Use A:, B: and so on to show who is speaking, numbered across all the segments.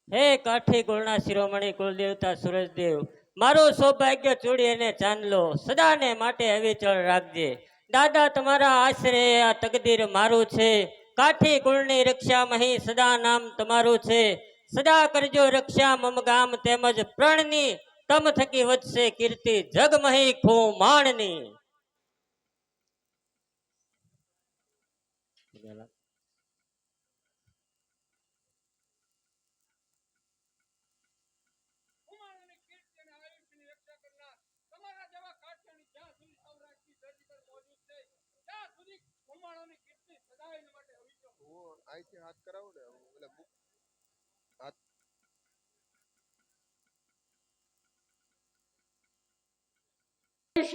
A: હે કાઠી કુળના શિરોમણી કુલદેવતા સૂરજદેવ, મારું સૌભાગ્ય ચૂડી અને ચાંદલો સદાને માટે અવિચળ રાખજે. દાદા તમારા આશરે આ તકદીર મારું છે. કાઠી કુળની રક્ષા મહી સદા નામ તમારું છે. સદા કરજો રક્ષા મમ ગામ તેમજ પ્રણની, તમ થકી વધશે કીર્તિ જગમહી ખુમાણની.
B: અહીંથી હાથ કરાવું ને એટલે હાથ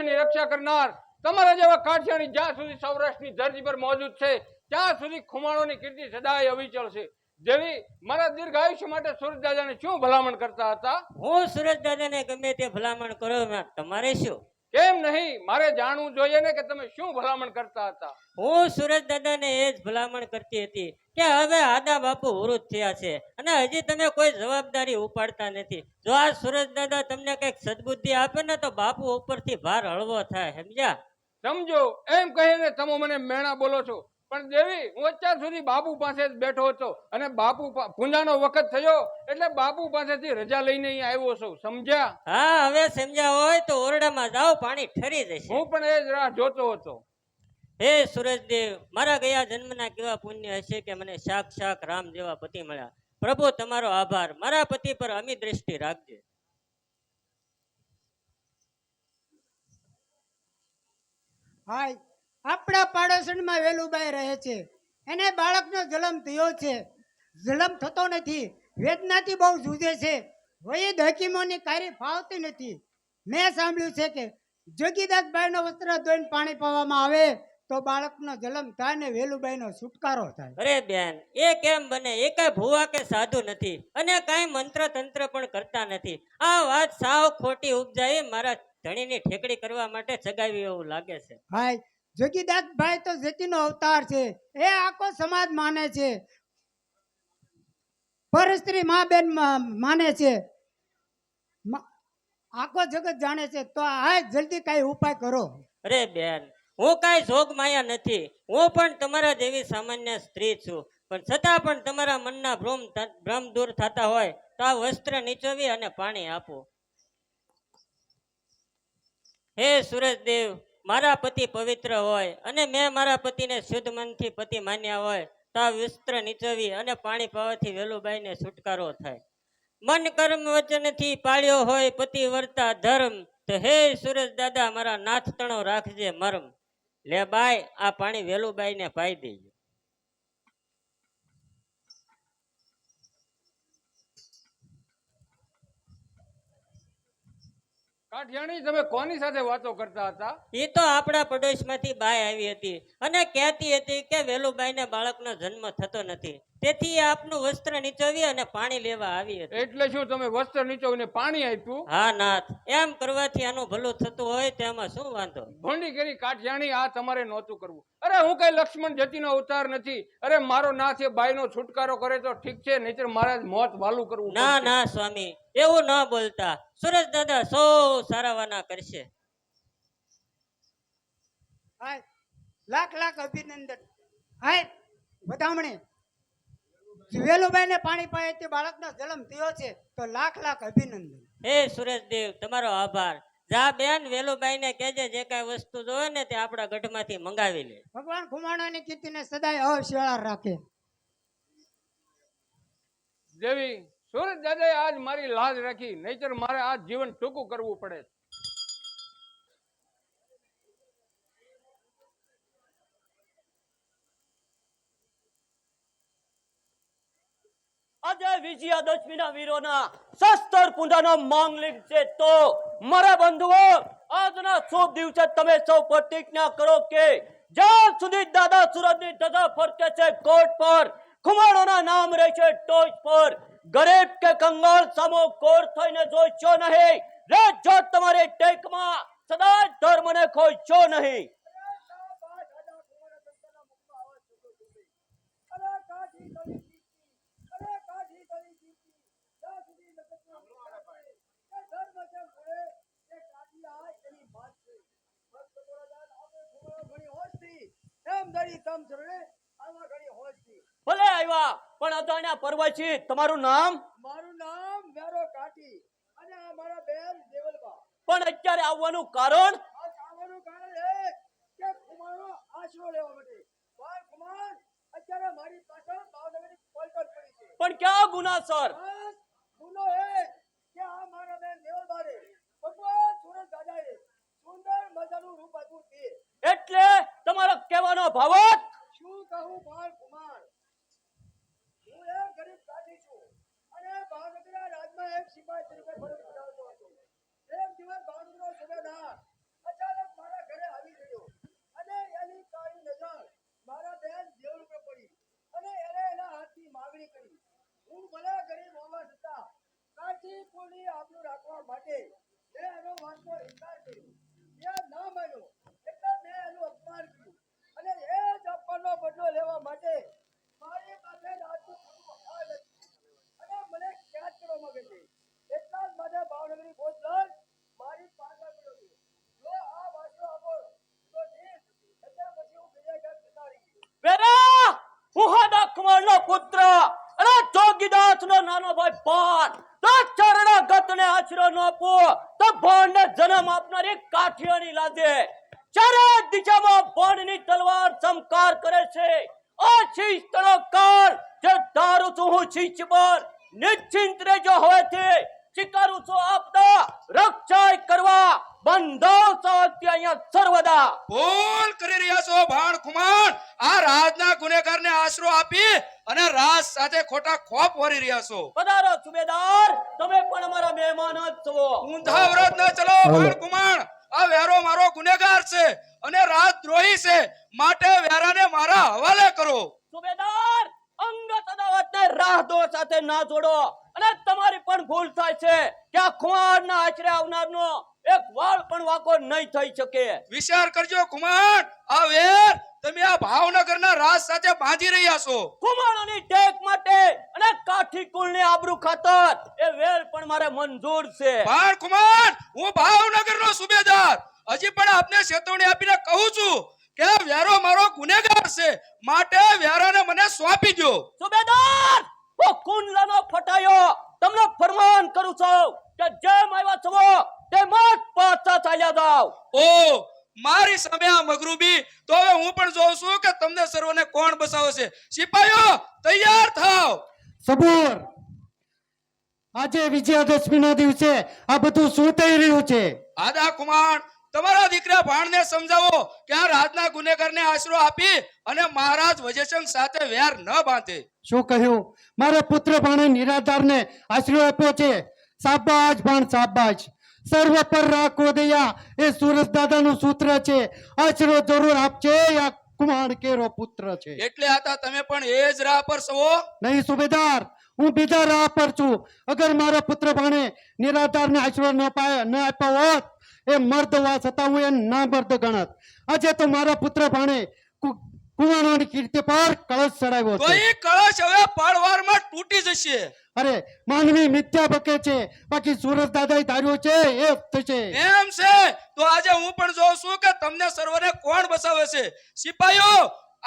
C: ની રક્ષા કરનાર તમારા જેવા કાઠિયાની જ્યાં સુધી સૌરાષ્ટ્રની ધરતી પર મોજૂદ છે ત્યાં સુધી ખુમાણોની કીર્તિ સદાય અવિચળ છે. જેવી મારા દીર્ઘ આયુષ્ય માટે સુરજ દાદાને શું ભલામણ કરતા હતા?
A: હું સુરજ દાદાને ગમે તે ભલામણ કરો, તમારે શું?
C: કેમ નહીં, મારે જાણવું જોઈએ ને કે તમે શું ભલામણ કરતા હતા?
A: હું સુરજ દાદાને એ જ ભલામણ કરતી હતી કે હવે આદા બાપુ વૃદ્ધ થયા છે અને હજી તમે કોઈ જવાબદારી ઉપાડતા નથી. જો આ સુરજ દાદા તમને કઈક સદબુદ્ધિ આપે ને તો બાપુ ઉપરથી ભાર હળવો થાય, સમજ્યા?
C: સમજો એમ કહીને તમે મને મેણા બોલો છો, પણ દેવી હું અત્યાર સુધી બાપુ પાસે જ બેઠો હતો અને બાપુ પૂંજાનો વખત થયો એટલે બાપુ પાસેથી રજા લઈને અહીં આવ્યો છું, સમજ્યા?
A: હા, હવે સમજ્યા હોય તો ઓરડામાં જાઓ, પાણી ઠરી જશે.
C: હું પણ એ જ રાહ જોતો હતો.
A: હે સૂરજદેવ, મારા ગયા જન્મના કેવા પુણ્ય હશે કે મને સાક્ષાત રામ જેવા પતિ મળ્યા. પ્રભુ તમારો આભાર. મારા પતિ પર અમી દ્રષ્ટિ રાખજે.
D: હાય, આપણા પાડોશમાં વેલુબાઈ રહે છે. એને બાળકનો જન્મ થયો છે. જન્મ થતો નથી, વેદનાથી બહુ જુજે છે. વૈદ હકીમોની કાર્ય ફાવતી નથી. મેં સાંભળ્યું છે કે જગીદાસભાઈનો વસ્ત્ર ધોઈને પાણી પાવામાં આવે તો બાળકનો જન્મ થાય ને વેલુબાઈનો છુટકારો થાય.
A: અરે બેન, એ કેમ બને? એ કઈ ભુવા કે સાધુ નથી અને કઈ મંત્ર તંત્ર પણ કરતા નથી. આ વાત સાવ ખોટી ઉપજાવી મારા ધણીની ઠેકડી કરવા માટે જગાવી એવું લાગે છે.
D: હાય, જગીદાસભાઈ તો જતીનો અવતાર છે. એ આખો સમાજ માને છે, પરસ્ત્રી મા બેન માને છે, આખો જગત જાણે છે. તો આ જલ્દી કઈ ઉપાય કરો.
A: અરે બેન, હું કઈ જોગ માયા નથી. હું પણ તમારા જેવી સામાન્ય સ્ત્રી છું, પણ છતાં પણ તમારા મનના ભ્રમ દૂર થતા હોય તો આ વસ્ત્ર નીચોવી અને પાણી આપો. હે સૂરજદેવ, મારા પતિ પવિત્ર હોય અને મેં મારા પતિને શુદ્ધ મનથી પતિ માન્યા હોય તો આ વસ્ત્ર નીચોવી અને પાણી પાવાથી વેલુબાઈને છુટકારો થાય. મન કર્મ વચનથી પાળ્યો હોય પતિ વર્તા ધર્મ, તો હે સૂરજ દાદા મારા નાથ તણો રાખજે મરમ. લે બાઈ, આ પાણી વેલુબાઈને પાઈ દેજો.
C: કાઠિયાણી, તમે કોની સાથે વાતો કરતા હતા?
A: એ તો આપણા પડોશમાંથી બાઈ આવી હતી અને કહેતી હતી કે વેલુબાઈને બાળકનો જન્મ થતો નથી, તેથી આપનું વસ્ત્ર નીચોવી અને પાણી લેવા આવી હતી.
C: એટલે શું તમે વસ્ત્ર નીચોવીને પાણી આપ્યું?
A: હા નાથ, એમ કરવાથી આનું ભલું થતું હોય તેમાં શું વાંધો?
C: ભોંડી કરી કાઠિયાણી, આ તમારે નહોતું કરવું. અરે હું કઈ લક્ષ્મણ જતીનો અવતાર નથી. અરે મારો નાથ એ બાઈનો છુટકારો કરે તો ઠીક છે, નહીતર મારે મોત વાલું કરવું.
A: ના ના સ્વામી, એવું ન બોલતા. સુરજ દાદા સૌ સારાવાના કરશે.
D: હાય, લાખ લાખ અભિનંદન. હાય, વધામણી વેલુબાઈને પાણી પાય તે બાળકનો જન્મ થયો છે તો લાખ લાખ અભિનંદન.
A: હે સૂરજદેવ, તમારો આભાર. જા બેન, વેલુબાઈને કહેજે જે કઈ વસ્તુ જોવે ને તે આપણા ગઢમાંથી મંગાવી લે.
D: ભગવાન ખુમાણાની કીર્તિને સદાય અશિયાળા રાખે.
C: દેવી, સુરજ દાદાએ આજ મારી લાજ રાખી, નહીતર મારે આજ જીવન ટૂંકું કરવું પડે.
E: આજે વિજયાદશમીના વીરોના શસ્ત્ર પૂંજાનો માંગલિક છે. તો મારા બંધુઓ, આજના શુભ દિવસે તમે સૌ પ્રતિજ્ઞા કરો કે જ્યાં સુધી દાદા સુરજની ધજા ફરકે છે કોટ પર, ખુમાણોના નામ રહેશે ટોચ પર. ગરીબ કે કંગાળ સામો કોર થઈને જોઈશો નહીં. રે જો તમારી ટેકમાં સદા ધર્મને ખોઈશો નહીં. ભલે આવ્યા, પણ અજાણ્યા પરવાસી તમારું નામ?
F: મારું નામ વેરો કાઠી અને આ મારા બેન દેવલબા.
E: પણ અત્યારે આવવાનું કારણ?
F: આ આવવાનું કારણ એ કે કુમારનો આશરો લેવા માટે. ભાઈ કુમાર અત્યારે મારી પાછળ ભાવનગરની કોલકત પડી છે.
E: પણ ક્યાં ગુનાસર?
F: બસ ગુનો એ કે આ મારા બેન દેવલબાને ભગવાન સુરત દાદાએ સુંદર મજાનું રૂપ આપ્યું છે.
E: એટલે તમારો કહેવાનો ભાવ?
F: શું કહું ભાઈ કુમાર, હું એક ગરીબ કાઠી છું અને ભાવનગરના રાજમાં એક સિપાહી તરીકે ફરજ બજાવતો હતો. એક દિવસ ભાવનગરનો સુબેદાર અચાનક મારા ઘરે આવી ગયો અને એની કાળી નજર મારા બેન દેવલ પર પડી અને એને એના હાથની માગણી કરી. હું ભલે ગરીબ હોવા છતાં કાઠી કુળની આબરૂ રાખવા માટે મેં એનો વાતનો ઇનકાર કર્યો. એ ના માન્યો એટલે મેં એનું અપમાન કર્યું અને એ જ અપમાનનો બદલો લેવા માટે મારી પાસે રાજનું ખોટું હાલ હતું અને મને કેદ કરવા માંગે છે. એટલા જ માટે ભાવનગરી ફોજ લઈ મારી પાસે કર્યો છે. જો આ વાંચો આપો તો ઠીક, એટલે પછી હું બીજે ક્યાંક જતા રહીશ.
E: વેરા, હું હાદા કુમારનો પુત્ર અને જોગીદાસનો નાનો ભાઈ ભાન. તો ચરણાગતને આશરો ન આપો તો ભાણને જન્મ આપનારી કાઠિયાની લાજે ચારે દિશામાં ભાણની તલવાર ચમકાર કરે છે. આ શિસ્તનો કાળ જે ધારું છું હું શિસ્ત પર નિશ્ચિંત રહેજો. હવેથી સ્વીકારું છું આપના રક્ષા કરવા બંધાવ સાથે અહીંયા સર્વદા.
B: ભૂલ કરી રહ્યા છો ભાણ કુમાર. આ રાજના ગુનેગારને આશરો આપી અને રાજ સાથે ખોટા ખોપ વરી રહ્યા છો.
E: પધારો સુબેદાર, તમે પણ અમારા મહેમાન જ છો.
B: ઊંધા વ્રત ન ચલો ભાણ કુમાર. આ વેરો મારો ગુનેગાર છે અને રાજદ્રોહી છે, માટે વેરાને મારા હવાલે કરો.
E: સુબેદાર, અંગત અદાવતને રાહદોર સાથે ના જોડો. અને તમારી પણ ભૂલ થાય છે કે આ ખુમારના આશરે આવનારનો એક વાળ પણ વાંકો નહીં થઈ શકે.
B: વિચાર કરજો કુમાર. આ વેર તમે આ ભાવનગરના રાજ સાથે બાંધી રહ્યા છો.
E: કુમારોની ટેક માટે અને કાઠી કુળની આબરૂ ખાતર એ વેર પણ મારે મંજૂર છે.
B: ભાણ કુમાર, હું ભાવનગરનો સુબેદાર હજી પણ આપને ચેતવણી આપીને કહું છું કે વેરો મારો ગુનેગાર છે, માટે વેરાને મને સોંપી દો.
E: સુબેદાર, હું કુંડલાનો ફટાયો તમને ફરમાન કરું છું કે જેમ આવ્યા છો તેમ જ પાછા ચાલ્યા જાઓ.
B: ઓ મારી સામે આ મગરૂબી, તો હવે હું પણ જોઉં છું કે તમને સર્વને કોણ બસાવે છે. સિપાહીઓ તૈયાર થાવ.
G: સબૂર, આજે વિજયાદશમીના દિવસે આ બધું શું થઈ રહ્યું છે?
B: આદા કુમાર, તમારા દીકરા ભાણને સમજાવો કે આ રાજના ગુનેગારને આશરો આપી અને મહારાજ વજયસંગ સાથે વેર ન બાંધે.
G: શું કહ્યું? મારા પુત્ર ભાણે નિરાધારને આશરો આપ્યો છે. શાબાશ ભાણ, શાબાશ. સર્વ પર રાખો દયા એ સુરજ દાદાનું સૂત્ર છે. આશરો જરૂર આપશે. આ કુમાર કેરો પુત્ર છે.
B: એટલે આતા તમે પણ એ જ રાહ પર છો?
G: નહીં સુબેદાર, હું બીજા રાહ પર છું. અગર મારા પુત્ર ભાણે નિરાધારને આશરો ન આપ્યો હોત, એ મર્દ હોવા છતાં હું એ ના મર્દ ગણત. આજે તો મારા પુત્ર ભાણે કુંવારોની કીર્તિ પર કળશ ચડાવ્યો
B: તો
G: છે.
B: એ કળશ હવે પળવારમાં તૂટી જશે.
G: અરે માનવી મિથ્યા બકે છે, બાકી સુરજ દાદાએ ધાર્યું છે એ થશે.
B: એમ છે તો આજે હું પણ જોઉં છું કે તમને સર્વને કોણ બસાવે છે. સિપાહીઓ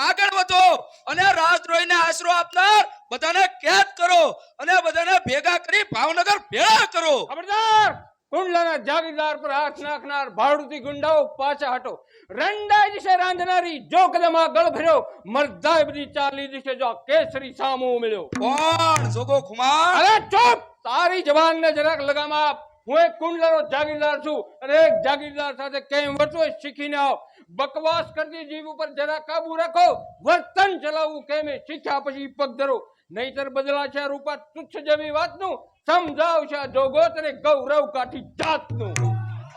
B: આગળ વધો અને રાજદ્રોહીને આશરો આપનાર બધાને કેદ કરો અને બધાને ભેગા કરી ભાવનગર ભેળા કરો.
C: ખબરદાર, કુંડલાના જાગીરદાર પર હાથ નાખનાર ભાડુતી ગુંડાઓ પાછા હટો. રંડાઈ દિશે રાંધનારી જો કદમાં ગળ ભર્યો, મરદાય બધી ચાલી દિશે જો કેસરી સામો મળ્યો.
B: કોણ જોગો ખુમાર?
C: અરે ચૂપ, તારી જવાનને જરાક લગામ આપ. હું એક કુંડલાનો જાગીરદાર છું અને એક જાગીરદાર સાથે કેમ વર્તો એ શીખીને આવ. બકવાસ કરતી જીભ ઉપર જરા કાબુ રાખો. વર્તન ચલાવવું કેમ એ શીખ્યા પછી પગ ધરો, નહીતર બદલાશે આ રૂપા તુચ્છ જેવી વાતનું. સમજાવશે આ જોગોતરે ગૌરવ કાઠી જાતનું.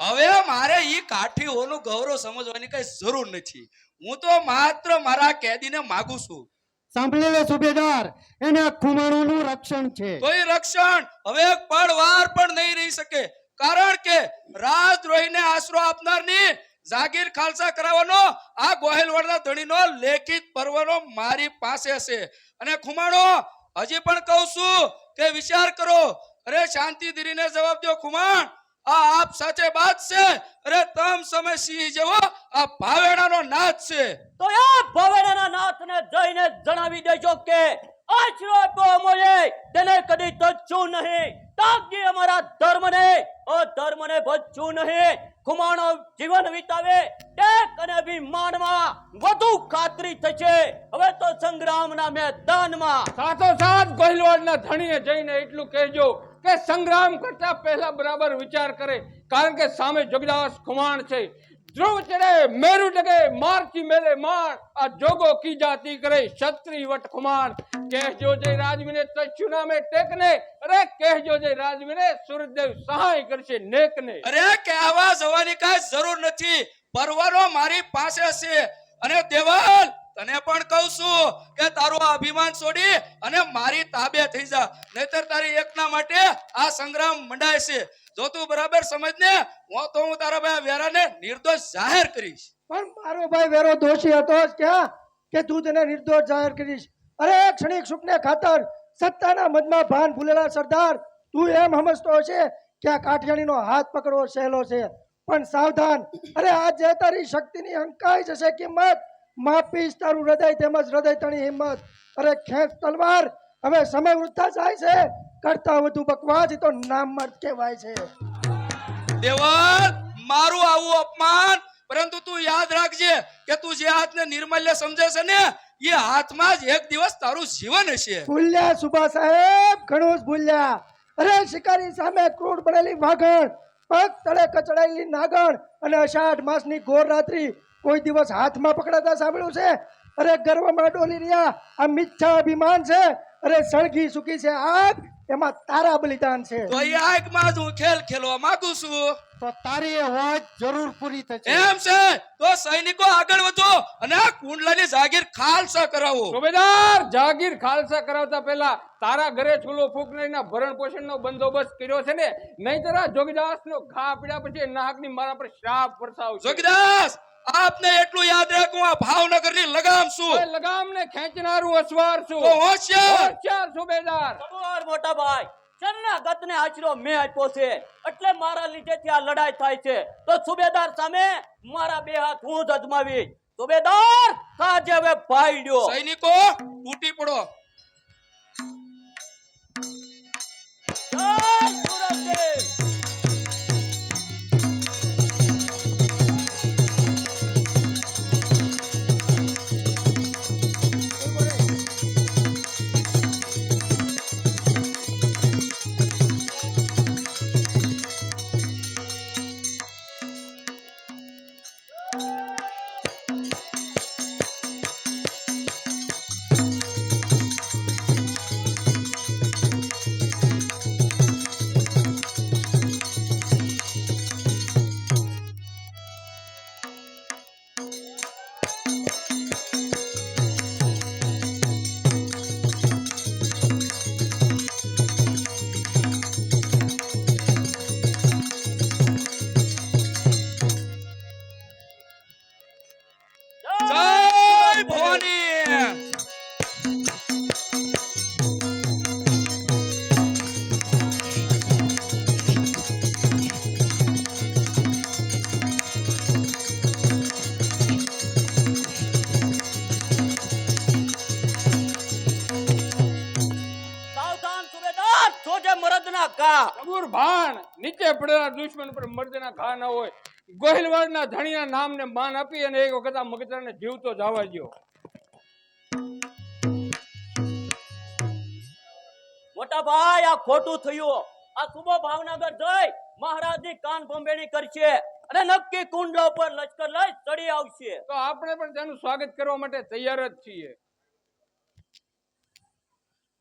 B: હવે મારે ઈ કાઠીઓનું ગૌરવ સમજવાની કઈ જરૂર નથી. હું તો માત્ર મારા કેદીને માગું છું.
G: સાંભળી લે સુબેદાર, એને ખુમાણોનું રક્ષણ છે.
B: તો એ રક્ષણ હવે એક પળવાર પણ નહીં રહી શકે, કારણ કે રાજદ્રોહીને આશરો આપનારની જાગીર ખાલસા કરાવવાનો આ ગોહિલવાડના ધણીનો લેખિત પરવાનો મારી પાસે છે. અને ખુમાણો હજી પણ કહું છું કે વિચાર કરો. અરે શાંતિ ધીરીને જવાબ દો ખુમાણ. આ આપ સાચે બાત છે. અરે તમ સમય સિંહ જેવો આ ભાવેણાનો નાથ છે.
E: તો એ ભવેડાના નાથને જઈને જણાવી દેજો કે આશરો આપ્યો અમોએ તેને કદી તજ્યું નહીં. તાકીએ અમારા ધર્મને અધર્મને ભજ્યું નહીં. ખુમાણો જીવન વિતાવે ટેક અને અભિમાનમાં વધુ ખાતરી થશે. હવે તો સંગ્રામના મેદાનમાં
C: સાથોસાથ ગોહિલવાડના ધણીએ જઈને એટલું કહેજો કે સંગ્રામ કરતા પહેલા બરાબર વિચાર કરે, કારણ કે સામે જોગીદાસ ખુમાણ છે. ધ્રુવ ચડે મેરુ ડગે મારથી મેલે માર, આ જોગો કી જાતી કરે ક્ષત્રિય વટ ખુમાણ. કહેજો જય રાજવીને તસ્યુ નામે ટેકને, અરે કહેજો જય રાજવીને સૂરજદેવ સહાય કરશે નેકને.
B: અરે કહેવા જવાની કાંઈ જરૂર નથી, પરવાનો મારી પાસે છે. અને દેવલ તને પણ કહું છું કે તારું આ અભિમાન છોડી અને મારી તાબે થઈ જા, નહીતર તારી એકના માટે આ સંગ્રામ મંડાય છે. જો તું બરાબર સમજને, હું તારા ભાઈ વેરાને નિર્દોષ જાહેર કરીશ.
F: પણ મારો ભાઈ વેરો દોષી હતો જ ક્યાં કે તું તેને નિર્દોષ જાહેર કરીશ? અરે ક્ષણિક સુખને ખાતર સત્તાના મદમાં ભાન ભૂલેલા સરદાર, તું એમ સમજતો હશે કે આ કાઠિયાણીનો હાથ પકડવો સહેલો છે. પણ સાવધાન, અરે આજે તારી શક્તિની અંકાઈ જશે કિંમત. માપીશ તારું હૃદય તેમજ હૃદય તણી હિંમત. અરે ખેંચ તલવાર, હવે સમય વૃથા જાય છે. કરતા વધુ બકવાસ તો નામ મર્દ કહેવાય છે.
B: દેવલ મારું આવું અપમાન, પરંતુ તું યાદ રાખજે કે તું જે હાથને નિર્મલ્ય સમજે છે ને, એ હાથમાં જ એક દિવસ તારું જીવન હશે.
F: ભૂલ્યા સુભા સાહેબ, ઘણું જ ભૂલ્યા. અરે શિકારી સામે ક્રૂડ બનેલી વાઘણ, પગ તળે કચડાયેલી નાગણ અને અષાઢ માસની ઘોર રાત્રિ કોઈ દિવસ હાથમાં પકડાતા સાંભળ્યું છે? અરે ગર્વમાં ડોલી રહ્યા આ મિથ્યા અભિમાન છે. અરે સળગી સુકી છે આગ, એમાં તારા બલિદાન છે.
B: તો એ આગમાં જ હું ખેલ ખેલવા માંગુ છું.
G: તો તારી એ વાત જરૂર પૂરી થશે.
B: એમ છે તો સૈનિકો આગળ વધો અને આ કુંડલાની જાગીર ખાલસા કરાવો.
C: સુબેદાર, જાગીર ખાલસા કરાવતા પહેલા તારા ઘરે ચૂલો ફૂંકણીના ભરણ પોષણનો બંદોબસ્ત કર્યો છે ને, નહીંતર આ જોગીદાસનો ઘા પીડ્યા પછી નાહકની મારા પર શ્રાપ વરસાવશે.
B: જોગીદાસ આપને એટલું યાદ રાખું, આ ભાવનગરની લગામ છું.
C: ઓય લગામને ખેંચનારું અસવાર છું.
B: તો હોશિયાર.
C: હોશિયાર સુબેદાર.
E: ખબર મોટા ભાઈ, શરણાગતને આશરો મેં આપ્યો છે, એટલે મારા લીધેથી આ લડાઈ થાય છે. તો સુબેદાર સામે મારા બે હાથ હું જ અજમાવી. સુબેદાર કાજે હવે ભાઈડ્યો.
B: સૈનિકો તૂટી પડો.
E: જય સુરજદેવ.
B: જય ભવાની.
E: સાવધાન સુબેદાર, જોજે મરદના ઘા.
C: કબૂર ભાણ, નીચે પડેલા દુશ્મન પર મર્દના ઘા ન હોય. ગોહિલવાડના ધણીના નામને માન આપી અને એક વખત આ મગતરાને જીવતો જવા દ્યો.
E: મોટા ભાઈ, આ ખોટું થયું. આ સુબો ભાવનગર જઈ મહારાજની કાન ભંભેણી કરશે અને નક્કી કુંડલા ઉપર લશ્કર લઈ ચડી આવશે.
C: તો આપણે પણ તેનું સ્વાગત કરવા માટે તૈયાર જ છીએ.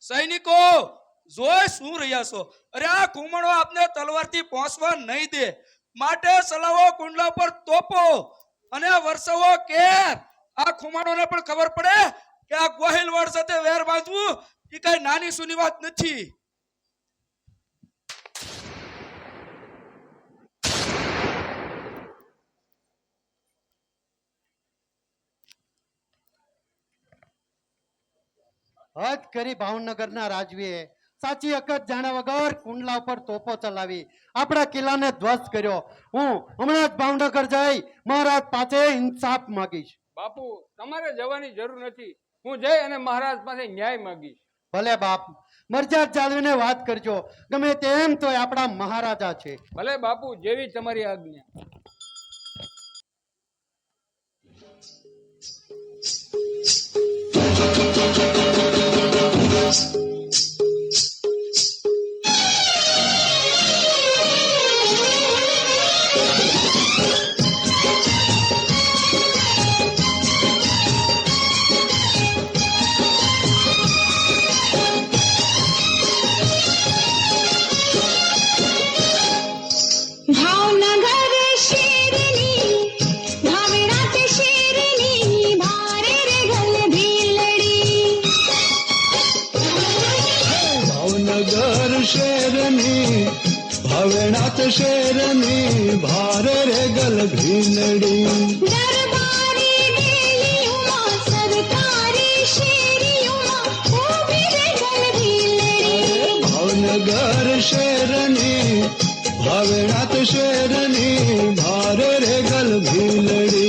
B: સૈનિકો જોઈ શું રહ્યા છો? અરે આ કુમણો આપને તલવારથી પહોંચવા નહીં દે, માટે સલાવો કુંડલા પર તોપો અને વરસાવો કેર. આ ખુમાણોને પણ ખબર પડે કે આ ગોહિલવાડ સાથે વેર બાંધવું એ કઈ નાની સૂની વાત નથી.
G: હદ કરી ભાવનગરના રાજવીએ સાચી હકત જાણ્યા વગર કુંડલા ઉપર તોપો ચલાવી આપણા કિલ્લાને ધ્વસ્ત કર્યો. હું હમણાં જ ભાવનગર જઈ મહારાજ પાસે ઇન્સાફ માંગીશ.
C: બાપુ તમારે જવાની જરૂર નથી, હું જઈ અને મહારાજ પાસે ન્યાય માંગીશ.
G: ભલે બાપ, મરજાદ જાળવીને વાત કરજો. ગમે તેમ તો આપણા મહારાજા છે.
C: ભલે બાપુ, જેવી તમારી આજ્ઞા.
H: भावनगर शेरनी भावनात शेरनी भारे रे गल भीलड़ी
I: भावनगर शेरनी भावनात शेरनी भारे रे गल भीलड़ी
H: दरबारी डेलियों सरकारी शेरियों भी रे गल भीलड़ी
I: भावनगर शेरनी भावनात शेरनी भारे रे गल भीलड़ी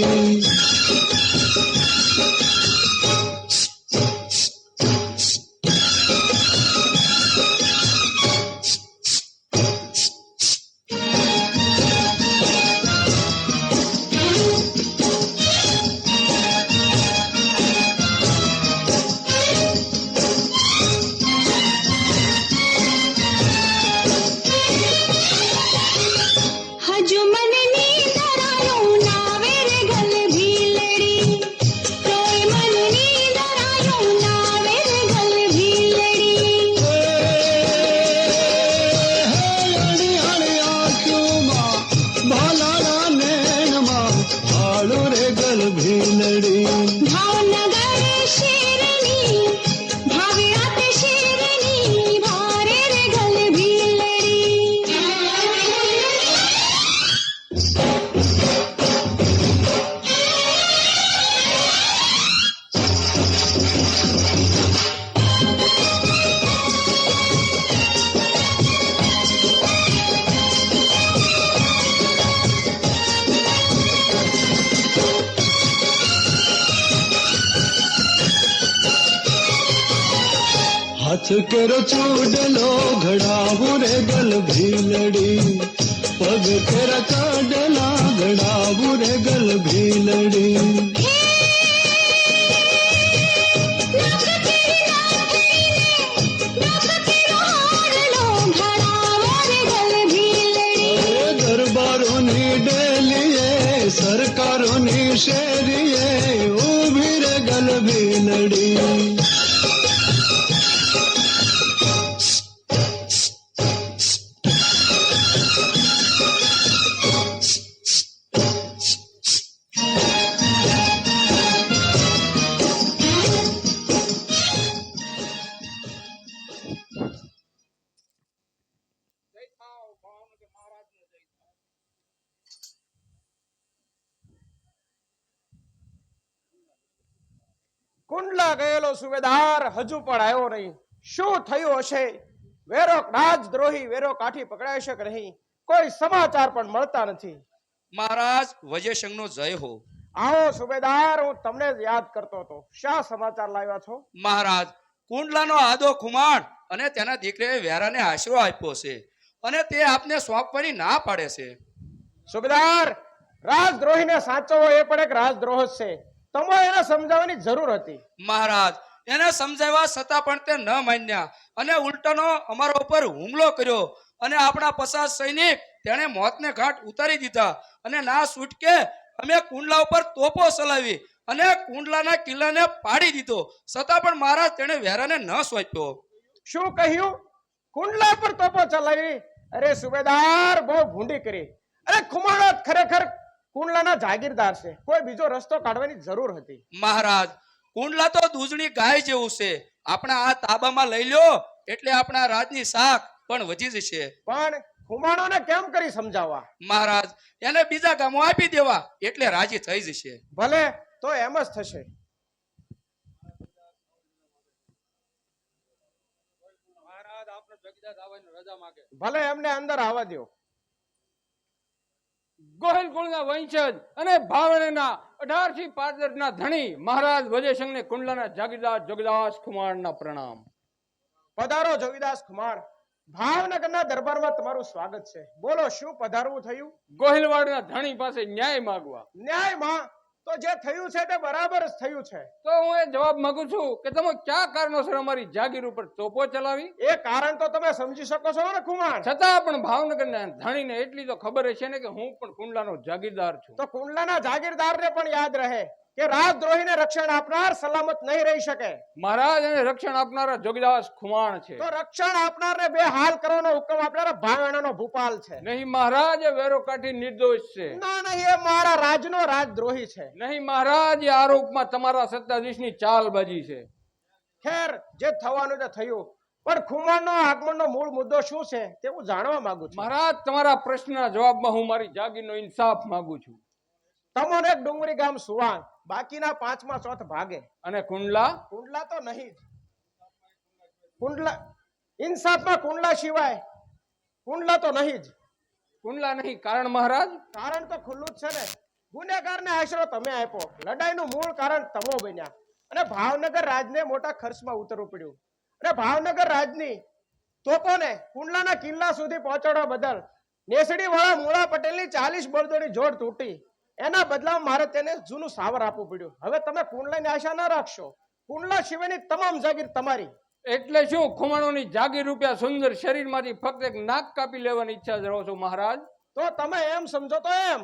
H: हजू मन नींदरायो नावे रे गल भीलड़ी तोय मन नींदरायो नावे रे गल भीलड़ी
I: हळी हळी आंखों भालाड़ा नैन भालू रे गल भीलड़ी
H: भावनगर शेरनी भावनात शेरनी भारे रे गल भीलड़ी
I: हाथ केरो चूडलो घड़ावू रे गल भीलड़ी पग केरा चाडला घड़ावू रे गल भीलड़ी दरबारों नी डेलिए सरकारों नी शेरिए ऊभी रे गल भीलड़ी
F: કુંડલા ગયેલો સુબેદાર હજુ પણ આવ્યો નહીં. શું થયું હશે? વેરો રાજદ્રોહી વેરો કાઠી પકડાય છે કે નહીં, કોઈ સમાચાર પણ મળતા નથી.
B: મહારાજ વજયસંઘનો જય હો.
F: આવો સુબેદાર, હું તમને જ યાદ કરતો હતો. શા સમાચાર લાવ્યા છો?
B: મહારાજ, કુંડલાનો આદો ખુમાણ અને તેના દીકરાએ વેરાને આશરો આપ્યો છે અને તે આપને સોંપવાની ના પાડે છે.
F: સુબેદાર, રાજદ્રોહીને સાચવવો એ પણ એક રાજદ્રોહ જ છે. તમે એને સમજાવવાની જરૂર હતી.
B: મહારાજ, એને સમજાવ્યા છતાં પણ તે ન માન્યા અને ઉલટાનો અમારા ઉપર હુમલો કર્યો અને આપણા 50 સૈનિક તેણે મોતને ઘાટ ઉતારી દીધા અને ના છૂટકે અમે કુંડલા ઉપર તોપો ચલાવી અને કુંડલાના કિલ્લાને પાડી દીધો, છતાં પણ મહારાજ તેણે વેરાને ન સોંપ્યો.
F: શું કહ્યું? કુંડલા પર તોપો ચલાવી? અરે સુબેદાર, બહુ ભૂંડી કરી. અરે ખુમાણો ખરેખર કુંડલાના જાગીરદાર છે, કોઈ બીજો રસ્તો કાઢવાની જરૂર હતી.
B: મહારાજ, કુંડલા તો દૂધની ગાય જેવું છે. આપણા આ તાબામાં લઈ લ્યો એટલે આપણા રાજની શાખ પણ વધી જશે.
F: પણ ખુમાણોને કેમ કરી સમજાવવા?
B: મહારાજ, એને બીજા ગામો આપી દેવા એટલે રાજી થઈ જશે.
F: ભલે, તો એમ જ થશે.
C: મહારાજ, આપ ભલે એમને અંદર આવવા દો. ગોહિલ કુળના વંશજ અને ભાવણના 18 થી પાદરના ધણી મહારાજ વજયસંઘને કુંડલાના જાગીરદાર જોગીદાસ ખુમાણના પ્રણામ.
F: પધારો જોગીદાસ ખુમાણ. ભાવનગરના દરબારમાં તમારું સ્વાગત છે. બોલો શું પધારવું થયું?
C: ગોહિલવાડના ધણી પાસે ન્યાય માંગવા.
F: ન્યાયમાં તો જે થયું છે તે બરાબર જ થયું છે.
C: તો હું એ જવાબ માંગુ છું કે તમે કયા કારણોસર અમારી જાગીર ઉપર તોપો ચલાવી.
F: એ કારણ તો તમે સમજી શકો છો ને ખુમાણ.
C: છતાં પણ ભાવનગરના ધણીને એટલી તો ખબર હશે ને કે હું પણ કુંડલાનો જાગીરદાર છું.
F: તો કુંડલાના જાગીરદારને પણ યાદ રહે કે રાજદ્રોહીને રક્ષણ આપનાર સલામત નહીં રહી શકે.
C: મહારાજ અને રક્ષણ આપનારા જોગીદાસ ખુમાણ છે.
F: તો રક્ષણ આપનારને બે હાલ કરવાનો હુકમ આપનારા ભાવેણાનો ભૂપાલ છે.
C: નહીં મહારાજ એ વેરો કાઢી નિર્દોષ છે.
F: ના નહીં, એ મારા રાજનો રાજદ્રોહી છે.
C: નહીં મહારાજ એ આરોપમાં તમારા સત્તાધીશની ચાલબાજી છે.
F: ખેર, જે થવાનું તે થયું, પણ ખુમાણનો આગમનનો મૂળ મુદ્દો શું છે તે હું જાણવા માંગુ છું.
C: મહારાજ તમારા પ્રશ્નના જવાબમાં હું મારી જાગીરનો ઇન્સાફ માંગુ છું.
F: તમોને ડુંગરી ગામ સુવાન, બાકીના 5માં 4 ભાગે.
C: અને કુંડલા
F: કુંડલા તો નહીં જ. કુંડલા ઇન્સાફમાં કુંડલા સિવાય કુંડલા તો નહીં જ.
C: કુંડલા નહીં કારણ મહારાજ
F: કારણ તો ખુલ્લું જ છે ને. ગુનેગારને આશરો તમે આપ્યો, લડાઈનું મૂળ કારણ તમો બન્યા, અને ભાવનગર રાજને મોટા ખર્ચમાં ઉતરવું પડ્યું. અને ભાવનગર રાજની તોપોને કુંડલાના કિલ્લા સુધી પહોંચાડવા બદલ નેસડી વાળા મૂળા પટેલની 40 બળદોની જોડ તૂટી. એના બદલામાં મારે તેને જૂનું સાવર આપવું પડ્યું. હવે તમે કુંડલાની આશા ન રાખશો. કુંડલા સિવાયની તમામ જાગીર તમારી.
C: એટલે શું ખુમાણોની જાગીર રૂપિયા સુંદર શરીરમાંથી ફક્ત એક નાક કાપી લેવાની ઈચ્છા ધરાવો છો મહારાજ?
F: તો તમે એમ સમજો તો એમ,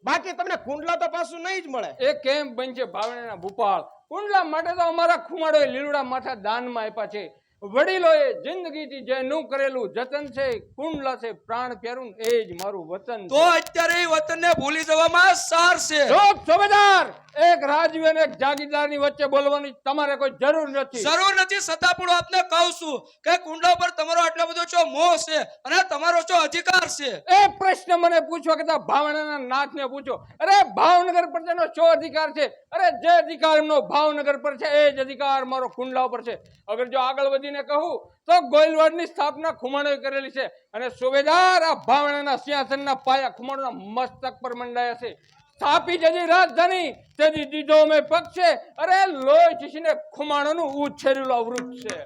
F: બાકી તમને કુંડલા તો પાછું નહીં જ મળે.
C: એ કેમ બનશે ભાવણીના ભૂપાળ? કુંડલા માટે તો અમારા ખુમાડોએ લીલુડા માથા દાનમાં આપ્યા છે. વડીલોએ જિંદગીથી જેનું કરેલું જતન છે, કુંડલા છે પ્રાણ પ્યારું, એ જ મારું વતન
B: તો અત્યારે એ વતનને ભૂલી જવામાં સાર છે.
C: ચોપ સુબેદાર! એક રાજવી અને એક જાગીરદારની વચ્ચે બોલવાની તમારે કોઈ જરૂર નથી.
B: જરૂર નથી, છતાં પણ આપને કહું છું કે કુંડલા પર તમારો આટલો બધો છો મોહ છે અને તમારો છો અધિકાર છે.
C: એ પ્રશ્ન મને પૂછવા કરતા ભાવનગરના નાથને પૂછો. અરે ભાવનગર પર તેનો શું અધિકાર છે? અરે જે અધિકાર એમનો ભાવનગર પર છે એ જ અધિકાર મારો કુંડલા પર છે. અગર જો આગળ વધીને કહું તો ગોહિલવાડની સ્થાપના ખુમાણોએ કરેલી છે, અને સુબેદાર આ ભાવનગરના સિંહાસનના પાયા ખુમાણોના મસ્તક પર મંડાયા છે. સ્થાપી જજી રાજધાની તેજી દીધો મેં પગ છે. અરે લોહી ચીસીને ખુમાણોનું ઉછેરેલું વૃક્ષ છે.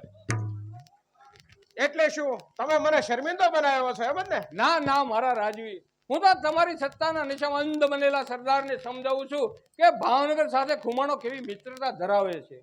F: એટલે શું તમે મને શર્મિંદો બનાવ્યો છો એમ જ ને?
C: ના ના મારા રાજવી, હું તો તમારી સત્તાના નિશામાં અંધ બનેલા સરદારને સમજાવું છું કે ભાવનગર સાથે ખુમાણો કેવી મિત્રતા ધરાવે છે.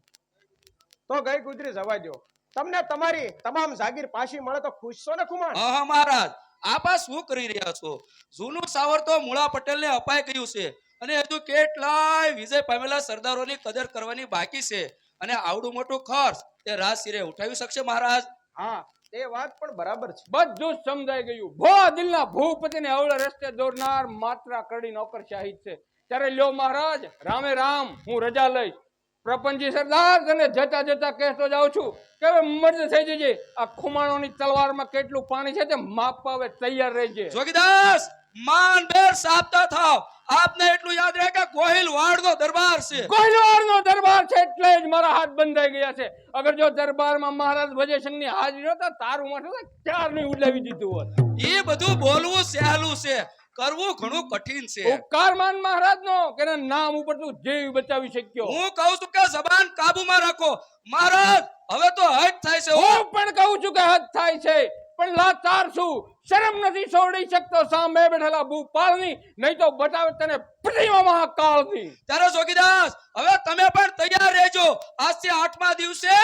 F: તો ગઈ ગુજરી જવા દો. તમને તમારી તમામ જાગીર પાછી મળે તો ખુશ છો ને ખુમાણ?
B: હા મહારાજ, આપા શું કરી રહ્યા છો? જૂનું સાવર તો મૂળા પટેલને અપાઈ ગયું છે, અને હજુ કેટલાય વિજય પામેલા સરદારોની કદર કરવાની બાકી છે, અને આવડું મોટું ખર્ચ તે રાજ શિરે ઉઠાવી શકશે મહારાજ?
F: હા, એ વાત પણ બરાબર છે.
C: બધું જ સમજાઈ ગયું. ભો દિલના ભૂપતિને અવળે રસ્તે દોરનાર માત્ર કરડી નોકર શાહિદ છે. ત્યારે લ્યો મહારાજ, રામે રામ, હું રજા લઈશ. પ્રપંચી સરદાર તને જતા જતા કહેતો જાઉં છું કે હવે મર્દ થઈ જજે. આ ખુમાણોની તલવારમાં કેટલું પાણી છે તે માપવા હવે તૈયાર રહેજે.
B: જોગીદાસ, માન બેર સાબતા થાવ. આપને એટલું યાદ રહે કે ગોહિલવાડનો દરબાર છે.
C: ગોહિલવાડનો દરબાર છે એટલે જ મારા હાથ બંધાઈ ગયા છે. અગર જો દરબારમાં મહારાજ વજયસંઘની હાજરી હોત, તારું માથું તો ક્યારની ઉડાવી દીધું હોત.
B: એ બધું બોલવું સહેલું છે, કરવું ઘણું કઠિન છે.
C: ઉપકાર માન મહારાજનો કે એના નામ ઉપર તું જીવ બચાવી શક્યો.
B: હું કહું છું કે જબાન કાબુમાં રાખો. મહારાજ, હવે તો હદ થાય છે.
C: હું પણ કહું છું કે હદ થાય છે, પણ લાચાર છું. શરમ નથી છોડી શકતો સામે બેઠેલા ભૂપાળની, નહીં તો બતાવે તને પ્રેમ મહાકાળની.
B: ત્યારે જોગીદાસ, હવે તમે પણ તૈયાર રહેજો. આજથી 8મા દિવસે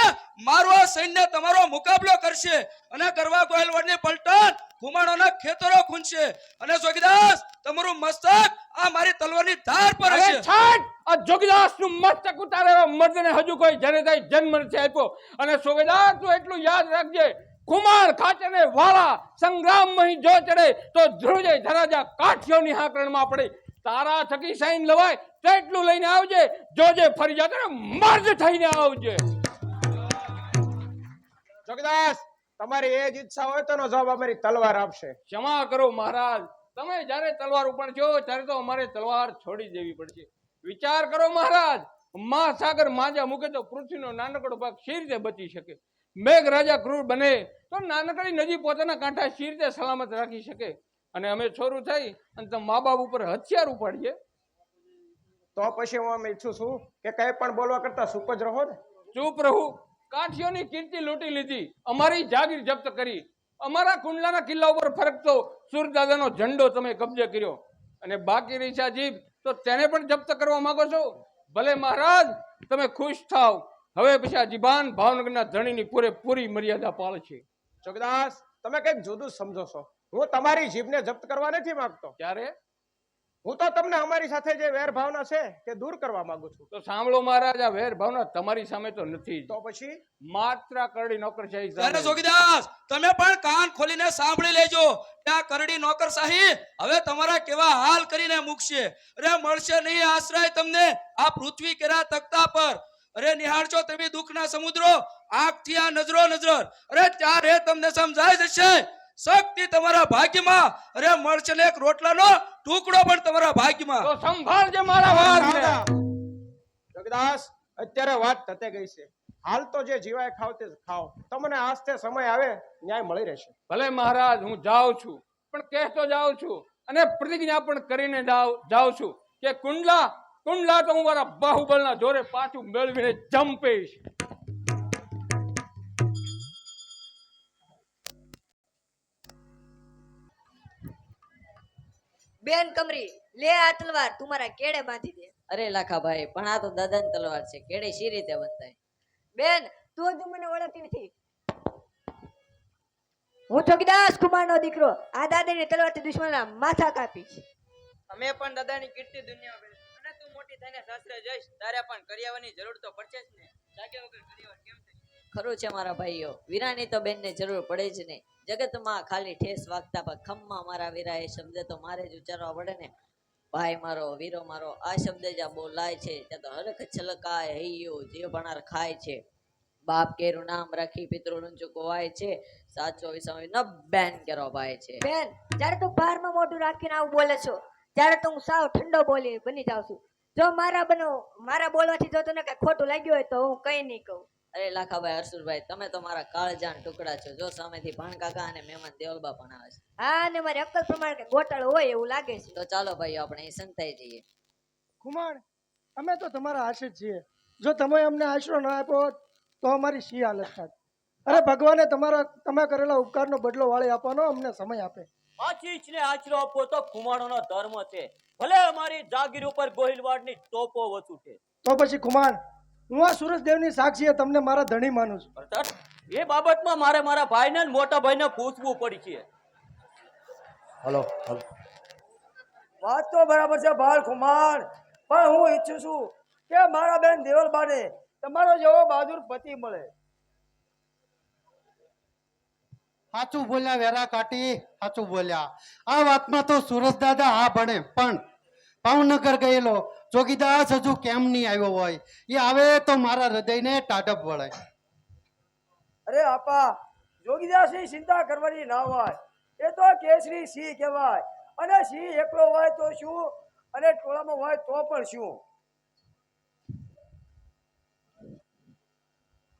B: મારું આ સૈન્ય તમારો મુકાબલો કરશે, અને ગરવા ગોહિલવાડની પલટન ખુમાણોના ખેતરો ખૂંચશે. અને જોગીદાસ, તમારું મસ્તક આ મારી તલવારની ધાર પર હશે.
C: છાટ! આ જોગીદાસનું મસ્તક ઉતારે એવા મર્દને હજુ કોઈ જનેતાએ જન્મ નથી આપ્યો. અને સુબેદાર, તું એટલું યાદ રાખજે, કુમાર ખાચરને વાળા સંગ્રામમાં જો ચડે તો ધ્રુજે ધરાજા કાઠિયોની હાકરણમાં પડે. તારા થકી સાઈન લવાય તેટલું લઈને આવજે. જોજે ફરી જાતે મર્દ થઈને આવજે.
F: જોગીદાસ, તમારી એ જ ઈચ્છા હોય તો જવાબ અમારી તલવાર આપશે.
C: ક્ષમા કરો મહારાજ, તમે જ્યારે તલવાર ઉપાડશો ત્યારે તો અમારે તલવાર છોડી દેવી પડશે. વિચાર કરો મહારાજ, મહાસાગર માંજા મૂકે તો પૃથ્વીનો નાનકડો ભાગ શી રીતે બચી શકે? મેઘ રાજા ક્રૂર બને તો નાનકડી નદી પોતાના કાંઠા સી રીતે સલામત રાખી શકે? અને અમે છોરું થઈ અને તમે મા બાપ ઉપર હથિયાર ઉપાડીએ?
F: તો પછી હું આમ ઈચ્છું છું કે કઈ પણ બોલવા કરતા ચૂપ જ રહો ને.
C: ચૂપ રહું? કાઠીઓની કીર્તિ લૂંટી લીધી, અમારી જાગીર જપ્ત કરી, અમારા કુંડલાના કિલ્લા ઉપર ફરકતો સુરદાદાનો ઝંડો તમે કબજે કર્યો, અને બાકી રહી છે આ જીભ, તો તેને પણ જપ્ત કરવા માંગો છો? ભલે મહારાજ, તમે ખુશ થાવ. હવે પછી આ જીબાન ભાવનગરના ધણીની પૂરેપૂરી મર્યાદા પાળશે.
F: ચોકીદાસ, તમે કઈક જુદું જ સમજો છો. હું તમારી જીભને જપ્ત કરવા નથી માંગતો.
C: ક્યારે?
F: હું તો તમને અમારી સાથે જે વેર ભાવના છે તે દૂર કરવા માંગુ છું.
C: તો સાંભળો મહારાજ, આ વેર ભાવના તમારી સામે તો નથી જ.
F: તો પછી
C: માત્ર કરડી નોકરશાહી
B: ત્યારે
C: સામે.
B: જોગીદાસ, તમે પણ કાન ખોલીને સાંભળી લેજો. ત્યાં કરડી નોકરશાહી હવે તમારા કેવા હાલ કરીને મૂકશે. અરે મળશે નહીં આશ્રય તમને આ પૃથ્વી કેરા તખ્તા પર. અરે નિહાળજો તમે દુઃખના સમુદ્રો, આંખથી આ નજરો નજર. અરે ત્યારે તમને સમજાઈ જશે શક્તિ તમારા ભાગ્યમાં. અરે મળશે ને એક રોટલાનો ટુકડો પણ તમારા ભાગ્યમાં.
C: તો સંભાળજે મારા વાતને.
F: ચોકીદાસ, અત્યારે વાત થતે ગઈ છે. હાલ તો જે જીવાય ખાવ તે ખાઓ. તમને આસ્તે સમય આવે ન્યાય મળી રહેશે.
C: ભલે મહારાજ, હું જાઉં છું, પણ કહેતો જાઉં છું અને પ્રતિજ્ઞા પણ કરીને જાઉં છું કે કુંડલા તો હું મારા બાહુબલના જોરે પાછું મેળવીને જંપીશ.
J: બેન કમરી, લે આ તલવાર તું મારા કેડે બાંધી દે.
K: અરે લાખાભાઈ, પણ આ તો દાદાની તલવાર છે, કેડે શી રીતે બંધાય?
J: બેન, તું હજુ મને ઓળખતી નથી. હું ચોકીદાસ કુમારનો દીકરો. આ દાદાની તલવારથી દુશ્મનના માથા કાપીશ.
E: અમે પણ દાદાની કીર્તિ દુનિયા અને તું મોટી થઈને સાસરે જઈશ, તારે પણ કરિયાવરની જરૂર તો પડશે જ ને. જાગ્યા વગર કરિયાવર કેમ થાય?
K: ખરું છે મારા ભાઈઓ, વીરાની તો બેનને જરૂર પડે જ નહીં. જગતમાં ખાલી ઠેસ વાગતા પર ખમ્મા મારા વીરા એ શબ્દ તો મારે જ ઉચ્ચારવા પડે ને. ભાઈ મારો, વીરો મારો, આ શબ્દ જ્યાં બોલાય છે ત્યાં તો હરખ છલકાય હૈયો, જે ભણાર ખાય છે. બાપ કેરું નામ રાખી પિતૃનું ચૂકવાય છે, સાચો વિસમય ન બેન કેરો ભાઈ છે.
J: બેન, જ્યારે તું બહારમાં મોઢું રાખીને આવું બોલે છો ત્યારે તો હું સાવ ઠંડો બોલી બની જાઉં છું. જો મારા બોલવાથી જો તને કઈ ખોટું લાગ્યું હોય તો હું કઈ નહીં કહું.
K: અરે લાખાભાઈ, હર્ષુભાઈ, તમે તો મારા કાળજાન ટુકડા છો. જો સામેથી ભાણકાકા અને મહેમાન દેવલબા પણ આવે છે.
J: હા, ને મારી અક્કલ પ્રમાણે કઈ ગોટાળો હોય એવું લાગે છે.
K: તો ચાલો ભાઈઓ, આપણે અહીં સંતાઈ જઈએ.
F: કુમાર, અમે તો તમારા આશ્રિત છીએ. જો તમે અમને આશરો ન આપ્યો હોત તો અમારી શી હાલત થાત. અરે ભગવાને તમે કરેલા ઉપકારનો બદલો વાળી આપવાનો અમને સમય આપે.
E: આચીચને આચરો આપવો તો ખુમાણોનો ધર્મ છે. ભલે અમારી જાગીર ઉપર ગોહિલવાડની તોપો વસૂટે.
F: તો પછી કુમાર, હું આ સૂરજદેવની સાક્ષીએ તમને મારા ધણી માનું છું.
E: અર્થાત એ બાબતમાં મારે મારા ભાઈને અને મોટા ભાઈને પૂછવું પડી છે.
F: વાત તો બરાબર છે બાળ કુમાર, પણ હું ઈચ્છું છું કે મારા બેન દેવલબાને તમારો જેવો બહાદુર પતિ મળે.
G: સાચું બોલ્યા વેરા કાટી, સાચું બોલ્યા. આ વાતમાં તો સુરજ દાદા હા ભણે, પણ ભાવનગર ગયેલો જોગીદાસ હજુ કેમ નહીં આવ્યો હોય? એ આવે તો મારા હૃદયને ટાઢપ વળે.
F: અરે આપા, જોગીદાસની ચિંતા કરવાની ના હોય. એ તો કેસરી સિંહ કહેવાય, અને સિંહ એકલો હોય તો શું અને ટોળામાં હોય તો પણ શું.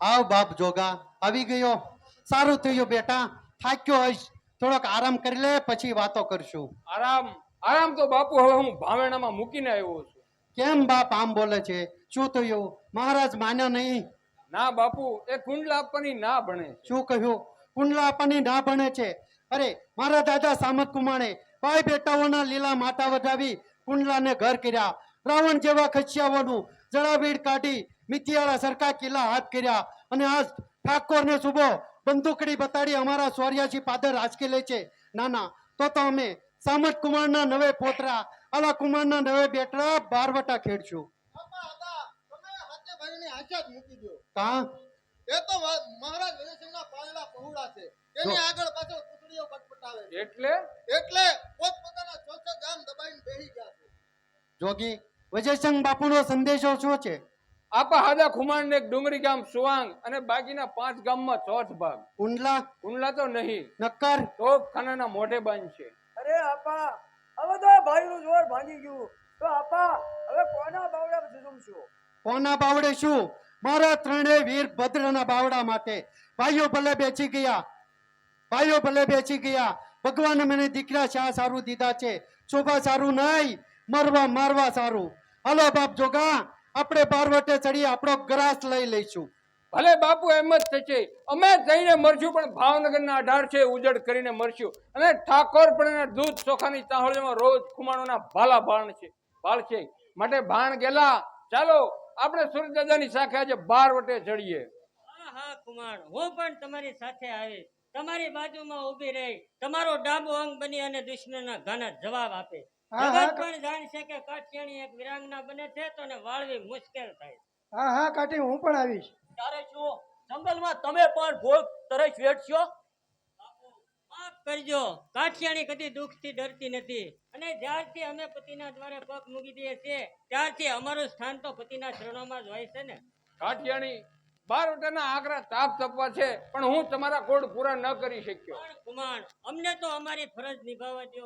G: આવ બાપ જોગા, આવી ગયો. સારું થયું બેટા, થાક્યો હોઈશ, થોડોક આરામ કરી લે, પછી વાતો કરશું.
C: આરામ તો બાપુ હવે હું ભાવેણામાં મૂકીને આવ્યો છું.
G: કેમ બાપ આમ બોલે છે? શું થયું? મહારાજ માન્યા નહીં?
C: ના બાપુ, એ કુંડલા આપવાની ના ભણે.
G: શું કહ્યું? કુંડલા આપવાની ના ભણે છે? અરે મારા દાદા સામત કુમાણે ભાઈ બેટાઓના લીલા માતા વધાવી કુંડલાને ઘર કર્યા. રાવણ જેવા ખસિયાઓનું જળાવીડ કાઢી મિતિયાળા સરખા કિલ્લા હાથ કર્યા, અને આજ ઠાકોરને સુબો બંદૂકડી બતાડી અમારા 84 પાદર આંચકી લે છે. ના ના, તો અમે સામત કુમારના નવે પોતરા, આલા કુમારના નવે બેટરા બારવટા ખેડશું. કા
I: એ તો મહારાજ વિજયસિંહના પાળેલા પહોળા છે, એની આગળ પાછળ પુતળીઓ પટપટાવે છે. એટલે પોતપોતાના ચોથે ગામ દબાઈને બેહી ગયા છે.
G: જોગી, વિજયસિંહ બાપુનો સંદેશો શું છે?
C: આપા હાદા ખુમાણ એક ડુંગરી ગામ સુવાંગ અને બાકીના 5 ગામમાં ચોથ ભાગ.
G: કુંડલા
C: તો નહીં,
G: નક્કર
C: તોપખાનાના મોઢે બંધ છે.
F: અરે આપા, હવે તો ભાઈનું જોર ભાંગી ગયું. તો આપા હવે કોના બાવડે જુજુમશું?
G: કોના બાવડે શું? મારા ત્રણેય વીર ભદ્રના બાવડા માટે. ભાઈઓ ભલે બેસી ગયા, ભાઈઓ ભલે બેસી ગયા. ભગવાને મને દીકરા શા સારું દીધા છે, શોભા સારું નહીં, મરવા મારવા સારું. હાલો બાપ જોગા, આપણે બારવટે ચડી આપણો ગ્રાસ લઈ લઈશું.
C: ભલે બાપુ એમ જ થશે, અમે જઈને મરશું પણ ભાવનગરના 18 છે ઉજળ કરીને મરશું. અને ઠાકોર પણ એના દૂધ ચોખાની ચાહોળીમાં રોજ ખુમાણોના ભાલા ભાળ છે. માટે ભાણ ગેલા, ચાલો આપણે સૂરજ દાદાની શાખે આજે 12 વટે ચડીએ.
A: હા હા કુમાર, હું પણ તમારી સાથે આવીશ. તમારી બાજુમાં ઊભી રહી તમારો ડાબો અંગ બની અને દુશ્મનના ઘાના જવાબ આપે. જગત પણ જાણશે કે કાઠિયાણી એક વિરાંગના બને છે તો એને વાળવી મુશ્કેલ થાય.
F: હા હા કાઠી, હું પણ આવીશ.
E: ત્યારે શું જંગલમાં તમે પણ ભોગ તરસ વેઠશો?
A: માફ કરજો, કાઠિયાણી કદી દુઃખથી ડરતી નથી. અને જ્યારથી અમે પતિના દ્વારે પગ મૂકી દઈએ છીએ ત્યારથી અમારું સ્થાન તો પતિના ચરણોમાં જ હોય છે ને.
C: કાઠિયાણી 12 વટાના આકરા તાપ તપવા છે પણ હું તમારા કોડ પૂરા ન કરી શક્યો.
A: પણ કુમાર, અમને તો અમારી ફરજ નિભાવવા દો.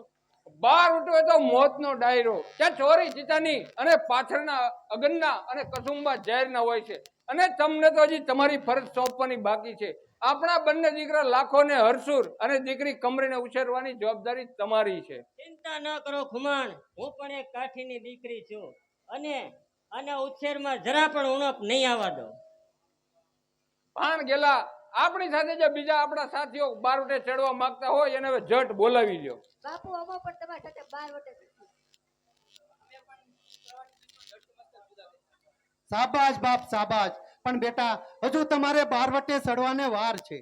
C: 12 વટો તો મોતનો ડાયરો, ત્યાં ચોરી ચિતાની અને પાછળના અગનના અને કસુંબા ઝેરના હોય છે. અને તમને તો હજી તમારી ફરજ સોંપવાની બાકી છે. આપણા બંને દીકરા લાખોને હરસુર અને દીકરી કમરીને ઉછેરવાની જવાબદારી તમારી છે.
A: ચિંતા ન કરો ખુમાણ, હું પણ એક કાઠીની દીકરી છું અને આના ઉછેરમાં જરા પણ ઉણપ નહીં આવવા દો.
C: ભાણ ગેલા, આપણી સાથે જે બીજા આપણા સાથીઓ 12 વટે ચડવા માંગતા હોય એને હવે જટ બોલાવી લ્યો.
J: બાપુ અમે પણ તમારી સાથે 12 વટે જઈશું.
G: શાબાશ બાપ શાબાશ. પણ બેટા, હજુ તમારે 12 વટે ચડવાને વાર છે.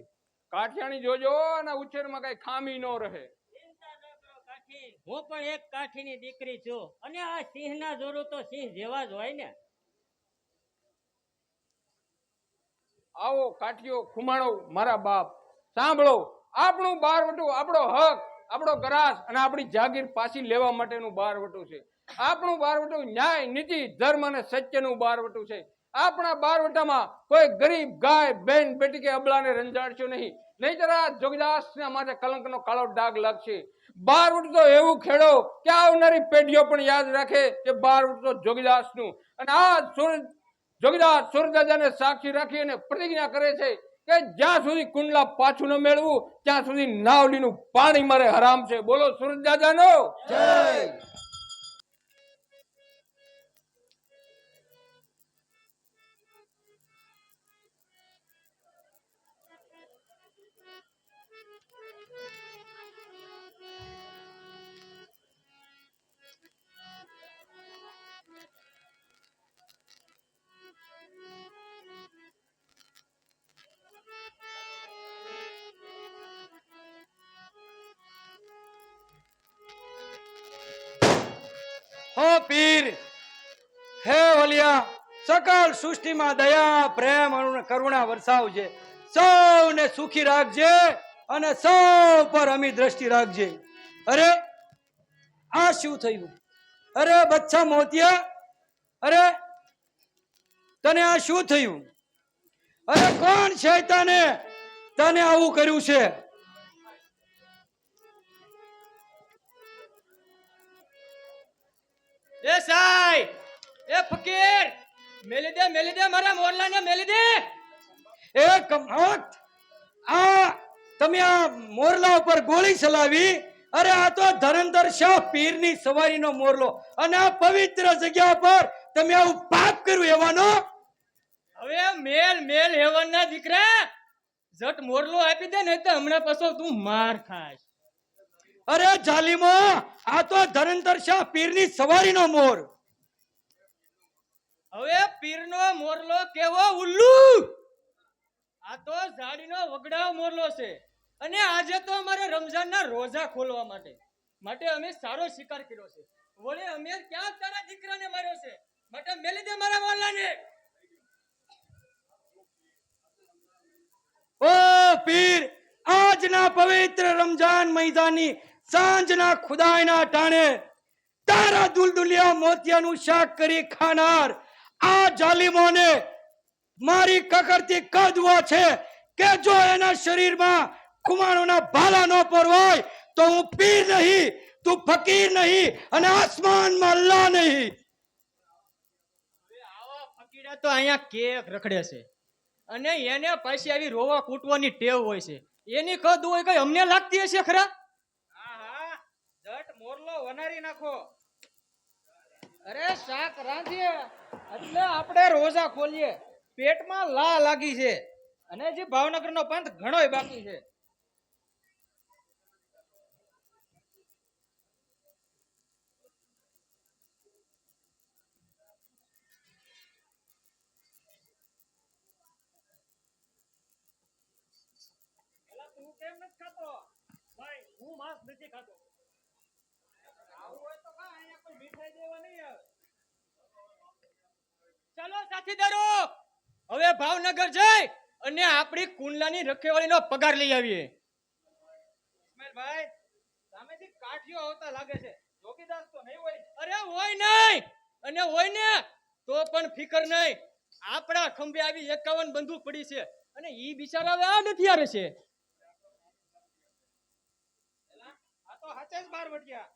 C: કાઠિયાણી જોજો અને ઉછેરમાં કઈ ખામી ન રહે.
A: ચિંતા ન કરો કાઠી, હું પણ એક કાઠીની દીકરી છું અને આ સિંહના જોરું તો સિંહ જેવા જ હોય ને.
C: આવો કાઠીઓ, ખુમાણો, મારા બાપ સાંભળો, આપણું 12 વટું આપણો હક, આપણો ગ્રાસ અને આપણી જાગીર પાછી લેવા માટેનું 12 વટું છે. આપણું 12 વટું ન્યાય, નીતિ, ધર્મ અને સત્યનું 12 વટું છે. આપણા 12 વટામાં કોઈ ગરીબ ગાય બેન બેટી કે અબલાને રંજાડશો નહીં, નહીંતર આ જોગદાસના માથે કલંકનો કાળો ડાઘ લાગશે. 12 વટું તો એવું ખેડો કે આવનારી પેઢીઓ પણ યાદ રાખે કે 12 વટું તો જોગદાસનું. અને આ જોગદાસ સૂરદાદાને સાક્ષી રાખી અને પ્રતિજ્ઞા કરે છે કે જ્યાં સુધી કુંડલા પાછું ન મેળવું ત્યાં સુધી નાવડીનું પાણી મારે હરામ છે. બોલો સૂરદાદાનો જય.
B: હો પીર, હે વલિયા, સકલ સૃષ્ટિમાં દયા પ્રેમ અને કરુણા વરસાવજે. સૌને સુખી રાખજે અને સૌ પર અમી દ્રષ્ટિ રાખજે. અરે આ શું થયું? અરે બચ્ચા મોતિયા, અરે તને આ શું થયું? અરે કોણ છે તને આવું કર્યું છે?
E: એ સાહેબ, એ ફકીર, મેલી દે મારા મોરલાને મેલી દે.
B: એ કમાત, આ તમે આ મોરલા ઉપર ગોળી ચલાવી? અરે આ તો ધરંધર શાહ પીરની સવારીનો મોરલો અને આ પવિત્ર જગ્યા પર તમે આવું પાપ કર્યું એવાનો?
E: હવે મેલ હેવનના દીકરા, જટ મોરલો આપી દે ને તો હમણાં પાછો તું માર ખાશ.
B: અરે જાલિમો, આ તો ધરંધર શાહ પીરની સવારીનો મોર.
E: હવે પીરનો મોરલો કેવો ઉલ્લુ! આ તો ઝાડીનો વગડાવ મોરલો છે અને આજે તો અમારે રમઝાનના રોઝા ખોલવા માટે અમે સારો શિકાર કર્યો છે. વળે અમે ક્યાં તારા દીકરાને માર્યો છે? માટે મેલી દે મારા મોરલાને.
B: ઓ પીર, આજના પવિત્ર રમજાન મહિનાની સાંજના ખુદાયના ટાણે તારા દુલદુલિયા મોતિયાનું શાક કરી ખાનાર આ જાલિમોને મારી કકરથી કદવો છે કે જો એના શરીરમાં ખુમાણોના ભાલા ન પરવાય તો હું પીર નહીં, તું ફકીર નહીં અને આસમાનમાં અલ્લાહ નહીં.
E: વીરા તો અહીંયા કેક રખડે છે અને એને પાછી આવી રોવા કૂટવાની ટેવ હોય છે. એની કદ હોય કઈ અમને લાગતી હશે ખરા?
C: હા જટ મોરલો વનારી નાખો. અરે શાક રાંધીએ એટલે આપણે રોજા ખોલીએ. પેટમાં લા લાગી છે અને જે ભાવનગરનો પંથ ઘણોય બાકી છે. તું કેમ નથી ખાતો?
E: ભાઈ હું માંસ નથી ખાતો.
C: આવું હોય તો ખા, અહીંયા કોઈ મીઠાઈ દેવા નહીં આવે.
E: ચાલો સાથીદારો હવે ભાવનગર જઈ અને આપણી કુંડલાની રખેવાળીનો પગાર લઈ આવીએ.
C: ઇસ્માઇલભાઈ સામેથી કાઠિયો આવતા લાગે છે. જોગીદાસ તો નહીં હોય.
E: અરે હોય નહીં, અને હોય ને તો પણ ફિકર નહીં. આપણા ખંભે આવી 51 બંદૂક પડી છે અને ઈ બિચારા હવે આ નથી આવે છે.
C: આ તો હાચે જ બાર વળ્યા.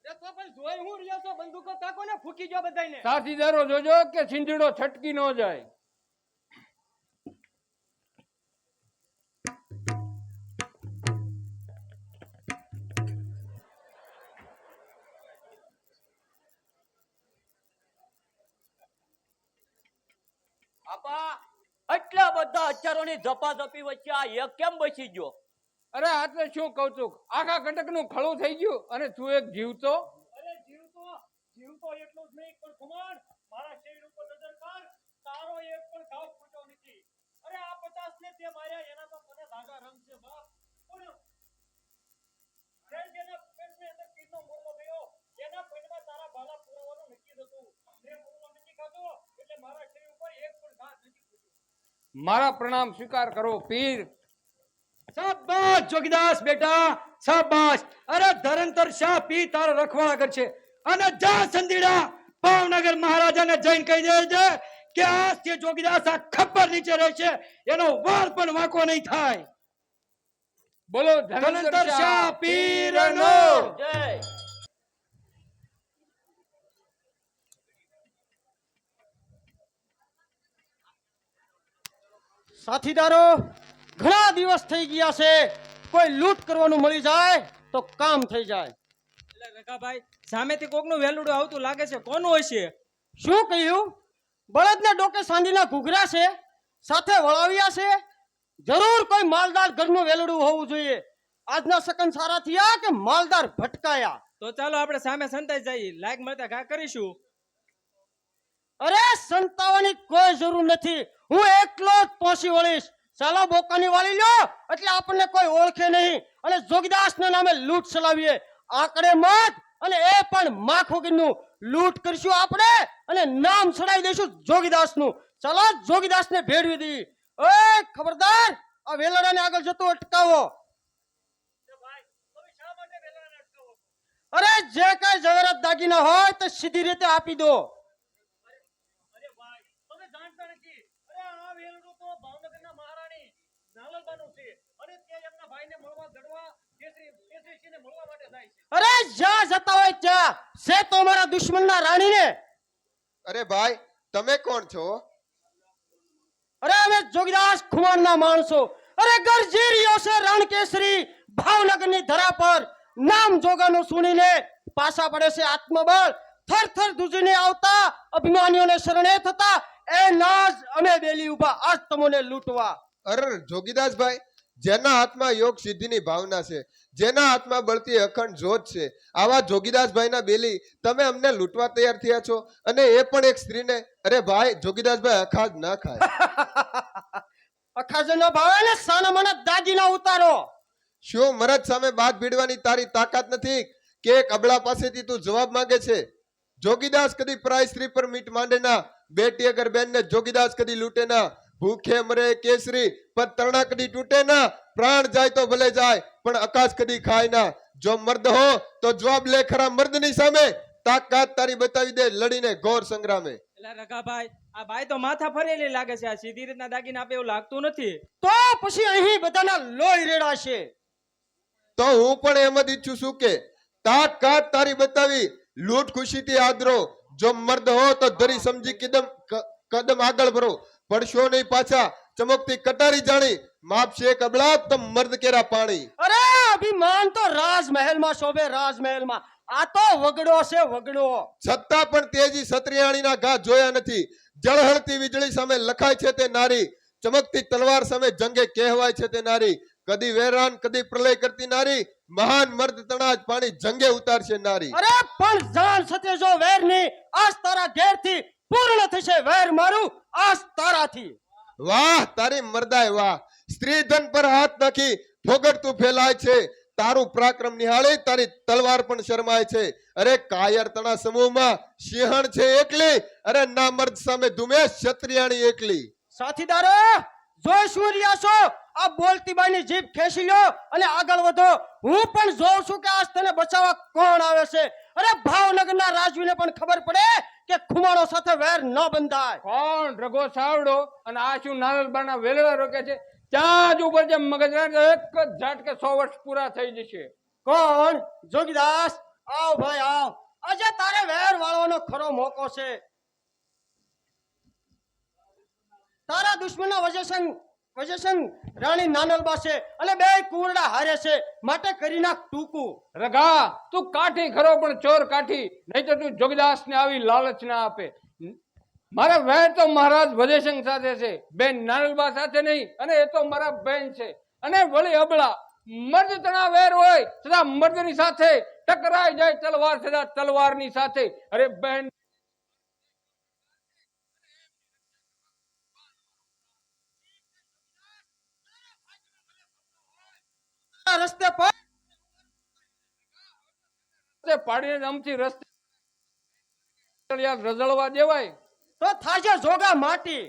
E: અરે તો પણ જોઈ હું રહ્યો છો, બંદૂકો તાકો ને ફૂકી ગયો બધાયને.
C: સાથીદારો જોજો કે સિંધીડો છટકી ન જાય.
E: આપા આટલા બધા હથિયારોની ઝપાઝપી વચ્ચે આ એક કેમ બચી ગયો?
C: અરે આ તો શું કહું છું, આખા કંટકનું ખળું થઈ ગયું અને તું એક જીવતો.
E: અરે જીવતો એટલો જ નહીં પણ કુમાર મારા શરીર ઉપર નજર કર, તારો એક પણ ઘાવ ફૂટ્યો નથી. અરે આ 50 ને તે માર્યા એના તો મને ધાગા રંગ છે બાપ. પણ જેના પેટની અંદર તીરનો મોરલો ગયો એના પેટમાં તારા બાલા પુરાવાનું નક્કી હતું. મેં મોરલો નથી ખાધો એટલે મારા શરીર ઉપર એક પણ ઘા નથી ફૂટ્યો.
C: મારા પ્રણામ સ્વીકાર કરો પીર.
F: શાબાશ જોગીદાસ બેટા શાબાશ. અરે ધરંતર શાહ પી તારો રખવાળા કરશે અને જા સંધીડા ભાવનગર મહારાજાને જઈને કહી દેજે કે આજથી જોગીદાસ આ ખબર નીચે રહેશે, એનો વાર પણ વાંકો નહીં થાય.
C: બોલો
F: ધરંતર શાહ પીરનો
E: જય.
G: સાથીદારો ઘણા દિવસ થઈ ગયા છે, કોઈ લૂંટ કરવાનું મળી જાય તો કામ થઈ જાય.
C: એટલે રકાભાઈ સામેથી કોકનું વેલુડું આવતું લાગે છે, કોનું હશે?
G: શું કહ્યું? બળદને ડોકે સાંધીના ઘૂઘરા છે, સાથે વળાવ્યા છે. જરૂર કોઈ માલદાર ઘરનું વેલડું હોવું જોઈએ. આજના સકન સારા થયા કે માલદાર ભટકાયા?
C: તો ચાલો આપણે સામે સંતાઈ જઈએ, લાયક મળતા ઘા કરીશું.
G: અરે સંતાવાની કોઈ જરૂર નથી, હું એકલો જ પહોંચી વળીશ. ચાલો બોકાની વાળી લ્યો એટલે આપણને કોઈ ઓળખે નહીં અને જોગીદાસના નામે લૂંટ ચલાવીએ. આંકડે મત અને એ પણ માખોગીરનું લૂંટ કરશું આપણે અને નામ ચડાવી દઈશું જોગીદાસનું. ચાલો જોગીદાસને ભેળવી દઈએ. ઓય ખબરદાર, આ વેલડાને આગળ જતો અટકાવો. અરે જે કઈ જવેરાત દાગીના હોય તો સીધી રીતે આપી દો. અરે જ્યાં જતા હોય ત્યાં છે તો મારા દુશ્મનના રાણીને.
I: અરે ભાઈ તમે કોણ છો?
G: અરે અમે જોગીદાસ ખુમાનના માણસો. અરે ગરજી રહ્યો છે રણકેસરી ભાવનગરની ધરા પર. નામ જોગાનું સુણીને પાછા પડે છે આત્મબળ. થર થર ધ્રુજીને આવતા અભિમાનીઓને શરણે થતા એ નાજ અમે બેલી ઉભા આજ તમને લૂંટવા.
I: અરે જોગીદાસભાઈ, જેના હાથમાં યોગ સિદ્ધિની ભાવના છે, જેના હાથમાં બળતી અખંડ જોત છે, આવા જોગીદાસભાઈના બેલી તમે અમને લૂંટવા તૈયાર થયા છો, અને એ પણ એક સ્ત્રીને. અરે ભાઈ જોગીદાસભાઈ અખાજ ના ખાય.
G: અખાજનો ભાવે ને સાના મને દાગીના ઉતારો.
I: શું મરદ સામે બાદ ભીડવાની તારી તાકાત નથી કે એક અબળા પાસેથી તું જવાબ માંગે છે? જોગીદાસ કદી પરાઈ સ્ત્રી પર મીટ માંડે ના, બેટી અગર બેન ને જોગીદાસ કદી લૂંટે ના. ભૂખે મરે કેસરી પર તરણા કદી તૂટે ના. પ્રાણ જાય તો ભલે જાય પણ આકાશ કદી ખાય ના. જો મર્દ હો તો જવાબ લે ખરા મર્દની સામે. તાકાત તારી બતાવી દે લડીને ઘોર સંગ્રામે.
C: એટલે રકાભાઈ આ બાઈ તો માથા ફરેલી લાગે છે, આ સીધી રીતના દાગીના આપે એવું લાગતું નથી.
G: તો પછી અહીં બધાના લોહી રેડાશે.
I: તો હું પણ એમ જ ઈચ્છું છું કે તાકાત તારી બતાવી લૂંટ ખુશીથી આદરો. જો મર્દ હો તો ધરી સમજી કદમ આગળ ભરો, પડશો નહીં પાછા. ચમકતી કટારી જાણી, માપશે કબલા તમ મર્દ કેરા પાણી.
E: અરે અભિમાન તો રાજમહેલમાં શોભે, રાજમહેલમાં. આ તો વગડો છે, વગડો.
I: છતાં પણ તેજી સત્રિયાણીના ઘા જોયા નથી. જળહળતી વીજળી સામે લખાય છે તે નારી, ચમકતી તલવાર સામે જંગે કહેવાય છે તે નારી. કદી વેરાન કદી પ્રલય કરતી નારી, મહાન મર્દ તણાજ પાણી જંગે ઉતારશે નારી.
E: અરે પણ જાણ સતે જો વેર ની, આજ તારા ઘેરથી પૂર્ણ થશે વેર મારું, આજ તારાથી.
I: વાહ તારી મર્દાય વાહ, સ્ત્રી ધન પર હાથ નાખી ફોગટતું ફેલાય છે. તારું પરાક્રમ નિહાળી તારી તલવાર પણ શરમાય છે. અરે કાયર તણા સમૂહમાં સિંહણ છે એકલી, અરે ના મર્દ સામે ધુમે ક્ષત્રિયાણી એકલી.
E: સાથીદારો જોઈ શું રહ્યા છો? આ બોલતી બાઈની જીભ ખેંચી લો અને આગળ વધો. હું પણ જોઉં છું કે આજ તને બચાવવા કોણ આવે છે. અરે ભાવનગરના રાજવીને પણ ખબર પડે કે ખુમાણો સાથે વેર ન બંધાય.
C: કોણ? રઘો સાવડો અને આ શું નાનલબાના વેલડા રોકે છે? ત્યાં જ ઉપર જે મગજરાજ એક જ ઝાટકે 100 વર્ષ પૂરા થઈ જશે.
E: કોણ? જોગીદાસ આવ ભાઈ આવ, આજે તારે વેર વાળવાનો ખરો મોકો છે. તારા દુશ્મનના વજેસંગ રાણી નાનલબા છે અને બે કુંવરડા હારે છે, માટે કરી નાખ ટૂંકું.
C: રઘા તું કાઠી ખરો પણ ચોર કાઠી, નહીં તો તું જોગીદાસ ને આવી લાલચ ના આપે. મારા વેર તો મહારાજ વજયસિંહ સાથે છે, બેન નાનલબા સાથે નહીં. અને એ તો મારા બેન છે. અને વળી અબળા મર્દ તણા વેર હોય સદા મર્દની સાથે ટકરાઈ જાય તલવાર સદા તલવારની સાથે. અરે બહેન
E: રસ્તે પર
C: પાડીને આમથી રસ્તે રઝળવા દેવાય
E: તો થાજે જોગા માટી.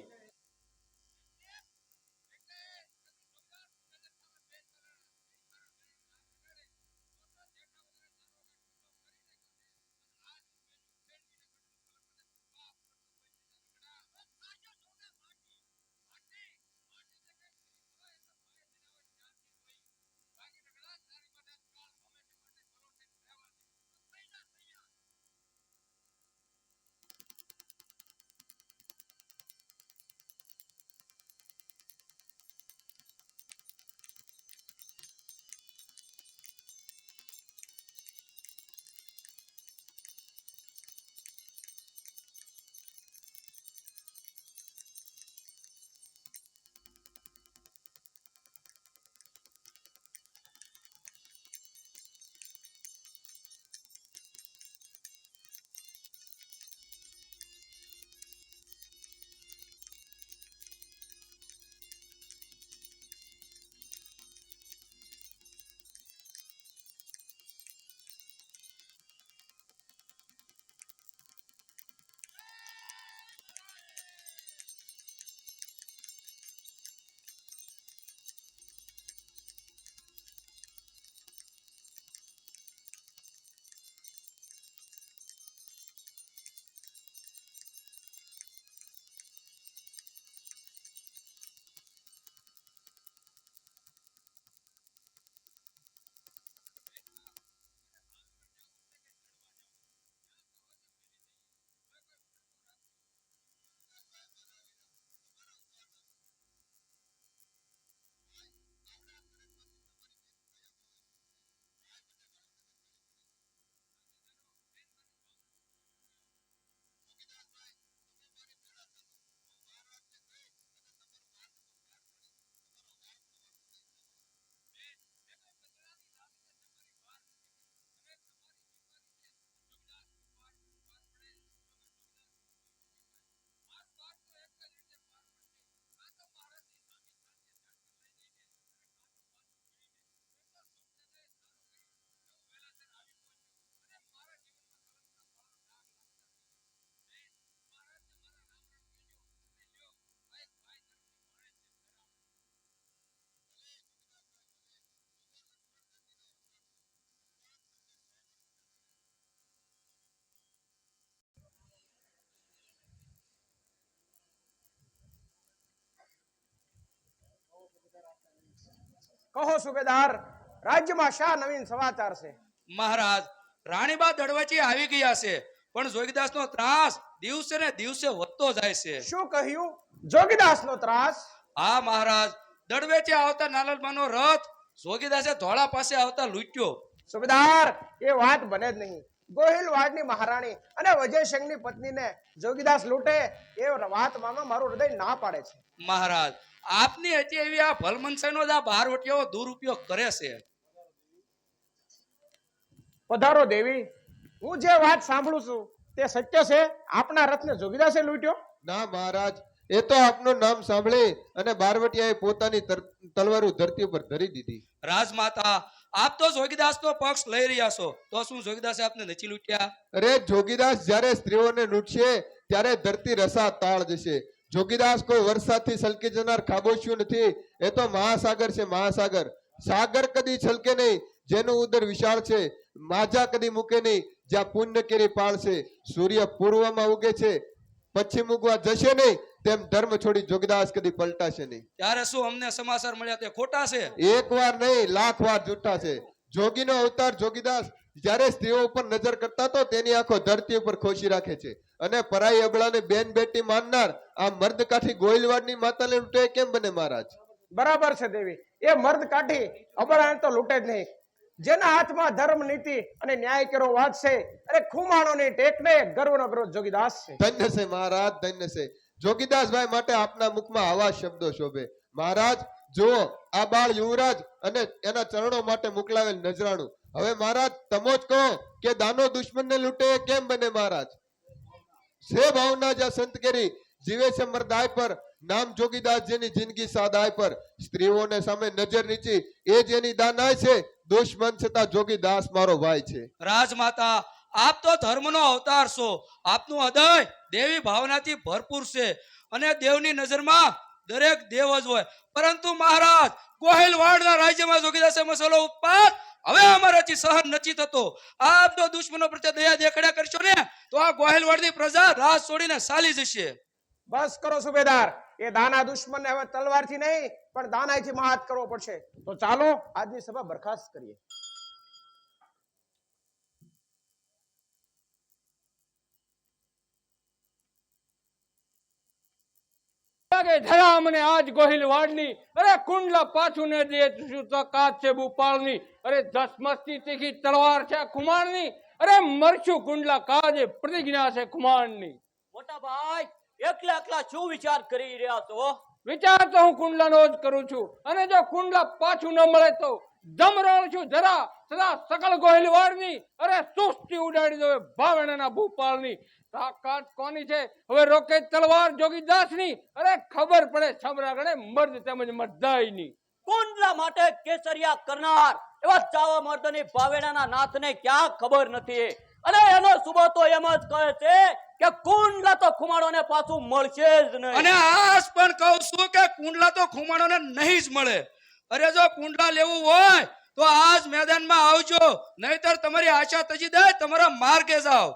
F: કહો સુબેદાર, રાજ્યમાં શા નવીન સમાચાર છે?
B: મહારાજ રાણીબા દડવાચી આવી ગયા છે, પણ જોગીદાસનો ત્રાસ દિવસે ને દિવસે વધતો જાય છે.
F: શું કહ્યું? જોગીદાસનો ત્રાસ?
B: હા મહારાજ, દડવેથી આવતા નાલંદમાનો રથ જોગીદાસે ધોળા પાસે આવતા લૂંટ્યો.
F: સુબેદાર, એ વાત બને જ નહીં. ગોહિલવાડની મહારાણી અને વજયસિંહની પત્નીને જોગીદાસ લૂંટે એ વાતમાં મારું હૃદય ના પાડે છે.
B: મહારાજ, આપની હતી એવી આ ભલમનસાઈનો જ આ બહારવટીઓ દુરુપયોગ કરે છે.
F: પધારો દેવી. હું જે વાત સાંભળું છું તે સત્ય છે? આપના રથને જોગીદાસે લૂંટ્યો?
I: ના મહારાજ, એ તો આપનું નામ સાંભળી અને બારવટિયાએ પોતાની તલવારો ધરતી ઉપર ધરી દીધી.
B: રાજમાતા, આપ તો જોગીદાસનો પક્ષ લઈ રહ્યા છો, તો શું જોગીદાસે આપને નથી લૂંટ્યા?
I: અરે જોગીદાસ જ્યારે સ્ત્રીઓને લૂંટશે ત્યારે ધરતી રસા તાળ જશે. જોગીદાસ કોઈ વરસાદથી છલકી જનાર ખાબોચિયું નથી. એ તો મહાસાગર છે, મહાસાગર. સાગર કદી છલકે નહીં જેનું ઉદર વિશાળ છે. માજા કદી મૂકે નહીં જ્યાં પુણ્ય કેરી પાળ છે. સૂર્ય પૂર્વમાં ઉગે છે, પશ્ચિમ ઉગવા જશે નહીં, તેમ ધર્મ છોડી જોગીદાસ કદી પલટાશે નહીં.
B: ત્યારે શું અમને સમાચાર મળ્યા તે ખોટા છે?
I: એક વાર નહીં, લાખ વાર જૂઠા છે. જોગીનો અવતાર જોગીદાસ જ્યારે સ્ત્રીઓ ઉપર નજર કરતા તો તેની આંખો ધરતી ઉપર ખોશી રાખે છે. અને પરાઈ અબળાને બેન બેટી માનનાર આ મર્દ કાઠી ગોહિલવાડની માતાને લૂંટે કેમ બને મહારાજ?
F: બરાબર છે દેવી. એ મર્દ કાઠી અબળાને તો લૂંટે જ નહીં. જેના હાથમાં ધર્મ નીતિ અને ન્યાય કેરો વાત છે અને ખુમાણોની ટેકને ગર્વનો વિરોધ જોગીદાસ છે.
I: ધન્ય છે મહારાજ, ધન્ય છે. જોગીદાસભાઈ માટે આપના મુખમાં આવા શબ્દો શોભે. મહારાજ જુઓ, આ બાળ યુવરાજ અને એના ચરણો માટે મોકલાવેલ નજરાણું. હવે મહારાજ તમો જ કહો કે દાનો દુશ્મનને લૂંટે એ કેમ બને મહારાજ? છે ભાવના જ્યાં સંત કેરી જીવે છે મરદાય પર, નામ જોગીદાસ જેની જિંદગી સાદાય પર. સ્ત્રીઓને સામે નજર નીચી એ જેની દાનાય છે, દુશ્મન છતાં જોગીદાસ મારો ભાઈ છે.
B: રાજમાતા, આપ તો ધર્મનો અવતાર છો. આપનું હૃદય દેવી ભાવનાથી ભરપૂર છે અને દેવની નજરમાં દરેક દેવ જ હોય. પરંતુ મહારાજ, ગોહિલવાડના રાજ્યમાં જોગીદાસે મસાલો ઉત્પાદ હવે અમારાથી સહન નથી થતો. આપ તો દુશ્મનો પ્રત્યે દયા દેખાડ્યા કરશો ને તો આ ગોહિલવાડની પ્રજા રાજ છોડીને ચાલી જશે.
F: બસ કરો સુબેદાર. એ દાના દુશ્મનને હવે તલવારથી નહીં પણ દાનાઈથી મહાત કરવો પડશે. તો ચાલો આજની સભા બરખાસ્ત કરીએ.
C: લાગે ધરા મને આજ ગોહિલવાડની. અરે કુંડલા પાછું ને દે શું તો કાચ છે ભૂપાળની. અરે ધસમસતી તીખી તલવાર છે ખુમાણની. અરે મરશું કુંડલા કાજે પ્રતિજ્ઞા છે ખુમાણની.
E: મોટા ભાઈ, એકલા એકલા શું વિચાર કરી રહ્યા છો?
C: વિચાર તો હું કુંડલાનો જ કરું છું. અને જો કુંડલા પાછું ન મળે તો જમરણ છું ધરા સદા સકલ ગોહિલવાડની. અરે સુસ્તી ઉડાડી દો ભાવણાના ભૂપાળની. તાકાત કોની છે હવે રોકે તલવાર જોગીદાસની. અરે ખબર પડે સમરાગણે મર્દ તેમજ મર્દાઈની.
E: કુંડલા માટે કેસરિયા કરનાર એવા ચાવા મર્દની ભાવેણાના નાથને ક્યાં ખબર નથી. અને એનો સુબહ તો એમ જ કહે છે કે કુંડલા તો ખુમાણોને પાછું મળશે જ નહીં.
B: અને આજ પણ કહું છું કે કુંડલા તો ખુમાણોને નહીં જ મળે. અરે જો કુંડલા લેવું હોય તો આજ મેદાનમાં આવજો, નહીતર તમારી આશા તજી દે તમારા માર્ગે જાઓ.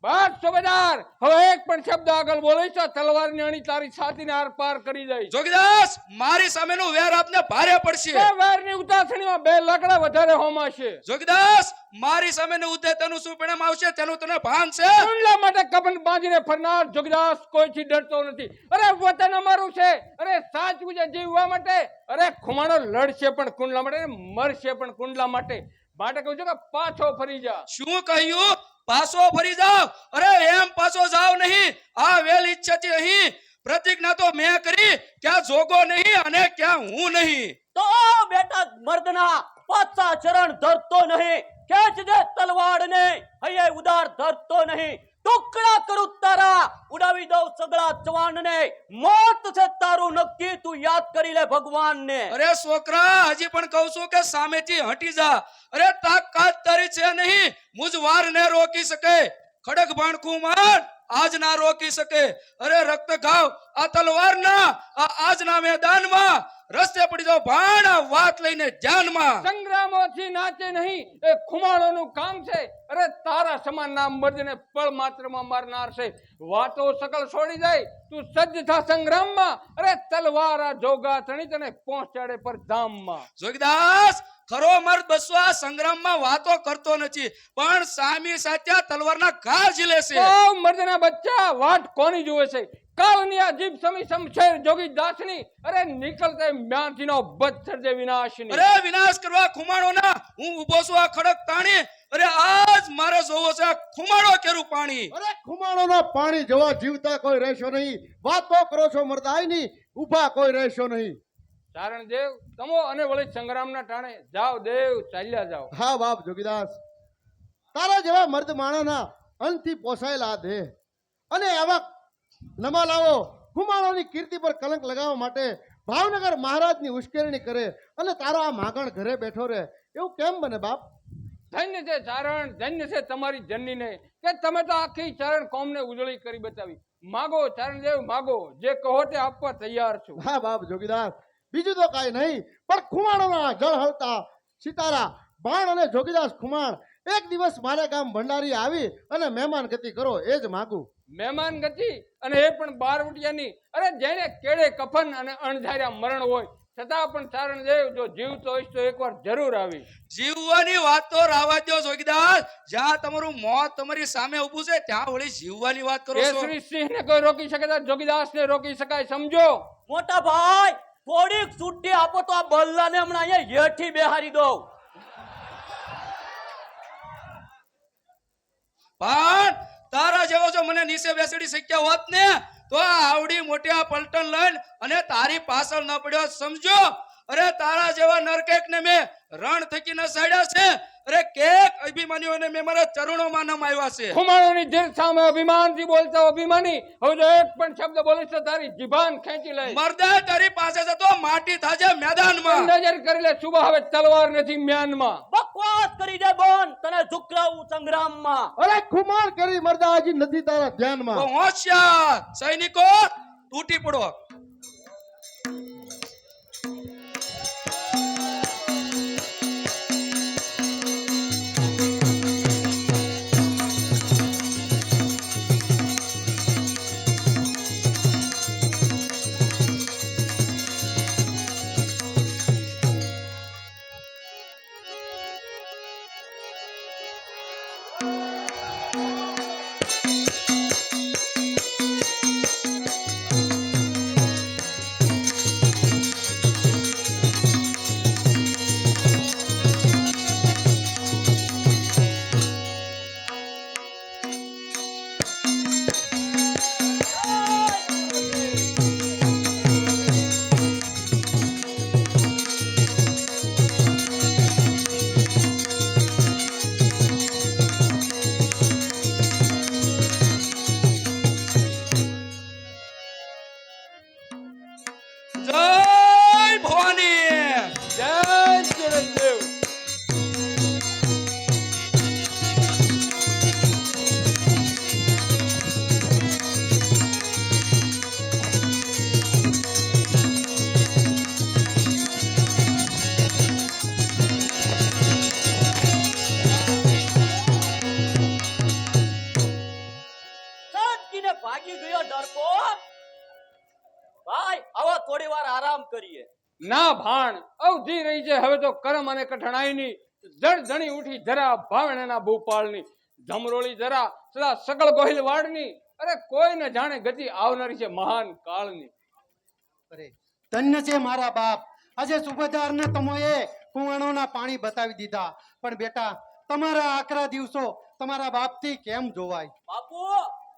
C: બસ સુબેદાર, હવે એક પણ શબ્દ આગળ બોલીશ તો તલવારની અણી તારી છાતીને આર પાર કરી દઈશ.
B: જોગીદાસ, મારી સામેનું વેર આપને ભારે પડશે.
C: બે વારની ઉતાસણીમાં બે લાકડા વધારે હોમાશે.
B: જોગીદાસ, મારી સામેનું ઉદ્દેતનું શું પરિણામ આવશે તેનું તને ભાન છે?
C: કુંડલા માટે કફન બાંધીને ફરનાર જોગીદાસ કોઈથી ડરતો નથી. અરે વતન અમારું છે, અરે સાચું છે જીવવા માટે. અરે ખુમાણો લડશે પણ કુંડલા માટે, મરશે પણ કુંડલા માટે. માટે કહું છું કે પાછો ફરી જા.
B: શું કહ્યું? પાછો ફરી જાવ? અરે એમ પાછો જાવ નહીં. આ વેલ ઈચ્છાથી અહીં પ્રતિજ્ઞા તો મેં કરી, ક્યાં જોગો નહીં અને ક્યાં હું નહીં.
E: તો બેટા મર્દના પાછા ચરણ ધરતો નહીં. ખેંચ દે તલવારને, હૈયે ઉદાર ધરતો નહીં. ટુકડા કરું તારા, ઉડાવી દઉં સગળા જવાનને. મોત છે તારું નક્કી, તું યાદ કરી લે ભગવાનને.
B: અરે છોકરા, હજી પણ કહું છું કે સામેથી હટી જા. અરે તાકાત તારી છે નહીં, મુજ વાર ને રોકી શકે. ખડક બાણખું માર આજ ના રોકી શકે. અરે રક્ત ઘાવ આ તલવારના આજના મેદાનમાં. રસ્તે પડી જાવ ભાણ આ વાત લઈને ધ્યાનમાં.
C: સંગ્રામોથી નાચે નહીં એ ખુમાણોનું કામ છે. અરે તારા સમાન નામ મર્દને પળ માત્રમાં મારનાર છે. વાતો સકલ છોડી જાય, તું સજ્જ થા સંગ્રામમાં. અરે તલવાર આ જોગા તણી તને પહોંચાડે પર ધામમાં.
B: જોગીદાસ, ખરો મર્દ બસો આ સંગ્રામમાં વાતો કરતો નથી, પણ સામી સાત્યા તલવારના ઘા ઝીલે છે.
C: મર્દના બચ્ચા વાટ કોની જુએ છે? કાળની આ જીભ સમી સમશેર જોગી દાસની, અરે નીકળતે મ્યાનથીનો બધ સર્જે વિનાશની.
B: અરે વિનાશ કરવા ખુમાણોના હું ઊભો છું આ ખડક તાણી. અરે આજ મારે જોવો છે આ ખુમાણો કેરું પાણી.
G: અરે ખુમાણોના પાણી જેવા જીવતા કોઈ રહેશો નહીં. વાતો કરો છો મરદાઈની, ઊભા કોઈ રહેશો નહીં.
C: ચારણ દેવ તમો અને વળી સંગ્રામના ટાણે જાઓ દેવ, ચાલ્યા જાઓ.
G: હા બાપ જોગીદાસ, તારા જેવા મર્દ માણસના અંતથી પોસાયેલા દેહ અને આવા નમાલાઓ ખુમાણોની કીર્તિ પર કલંક લગાવવા માટે ભાવનગર મહારાજની ઉશ્કેરણી કરે અને તારો આ માગણ ઘરે બેઠો રહે, એવું કેમ બને બાપ?
C: ધન્ય છે ચારણ, ધન્ય છે તમારી જનનીને કે તમે તો આખી ચારણ કોમને ઉજળી કરી બતાવી. માગો ચારણ દેવ માગો, જે કહો તે આપવા તૈયાર છું.
G: હા બાપ જોગીદાસ, બીજું તો કાંઈ નહીં, પણ ખુમાણોના જળ હળતા સિતારા બાણ અને જોગીદાસ ખુમાણ એક દિવસ મારે ગામ ભંડારી આવી અને મહેમાન ગતિ કરો, એ જ માગું.
C: મહેમાન ગતિ અને એ પણ બારવટિયાની, અરે જેને કેડે કફન અને અણધાર્યા મરણ હોય છતાં પણ ચારણ દેવ જો જીવતો હોઈશ તો એકવાર જરૂર આવી.
B: જીવવાની વાત તો રાવા દો જોગીદાસ. જ્યાં તમારું મોત તમારી સામે ઊભું છે ત્યાં વળી જીવવાની વાત કરો છો.
C: કેસરી સિંહને કોઈ રોકી શકે તો જોગીદાસને રોકી શકાય, સમજો.
E: મોટા ભાઈ થોડીક છૂટી આપો તો આ બલ્લાને હમણાં અહીંયા હેઠી બેહારી દઉં.
B: પણ તારા જેવો જો મને નીચે બેસડી શક્યા હોત ને તો આ આવડી મોટી આ પલટન લઈને અને તારી પાછળ ન પડ્યો, સમજો. અરે તારા જેવા નરકેક ને મેં રણ થકી ન સાડ્યા છે. અરે કેક અભિમાનીઓને મેં મારા ચરણોમાં નામ આવ્યા છે.
C: ખુમાણોની જીભ સામે અભિમાનથી બોલતા અભિમાની, હવે જો એક પણ શબ્દ બોલીશ તો તારી જીભાન ખેંચી લઈશ.
B: મર્દા તારી પાસે છે તો માટી થાજે મેદાનમાં.
C: નજર કરી લે સુબા, હવે તલવાર નથી મ્યાનમાં.
E: બકવાસ કરી દે બોન, તને ઝુકરાવું સંગ્રામમાં.
G: અરે ખુમાણ કરી મરદા હજી નથી તારા ધ્યાનમાં.
B: તો હોશિયાર સૈનિકો તૂટી પડો. જય ભવાની.
C: જય ચિરંજીવ.
E: શાંતિને ભાગી ગયો ડરપોક. ભાઈ આવો થોડી વાર આરામ કરીએ.
C: ના ભાણ અવધી રહી છે હવે તો કરમ અને કઠણાઈની. જડ ધણી ઉઠી જરા ભાવણેના ભૂપાળની, ધમરોળી જરા સદા સકળ ગોહિલ વાડની, અરે કોઈ ન જાણે ગતિ આવનારી છે મહાન કાળની.
G: અરે ધન્ય છે મારા બાપ, આજે સુબેદારને તમોએ કુવાણોના પાણી બતાવી દીધા, પણ બેટા તમારા આકરા દિવસો તમારા બાપથી કેમ જોવાય?
E: બાપુ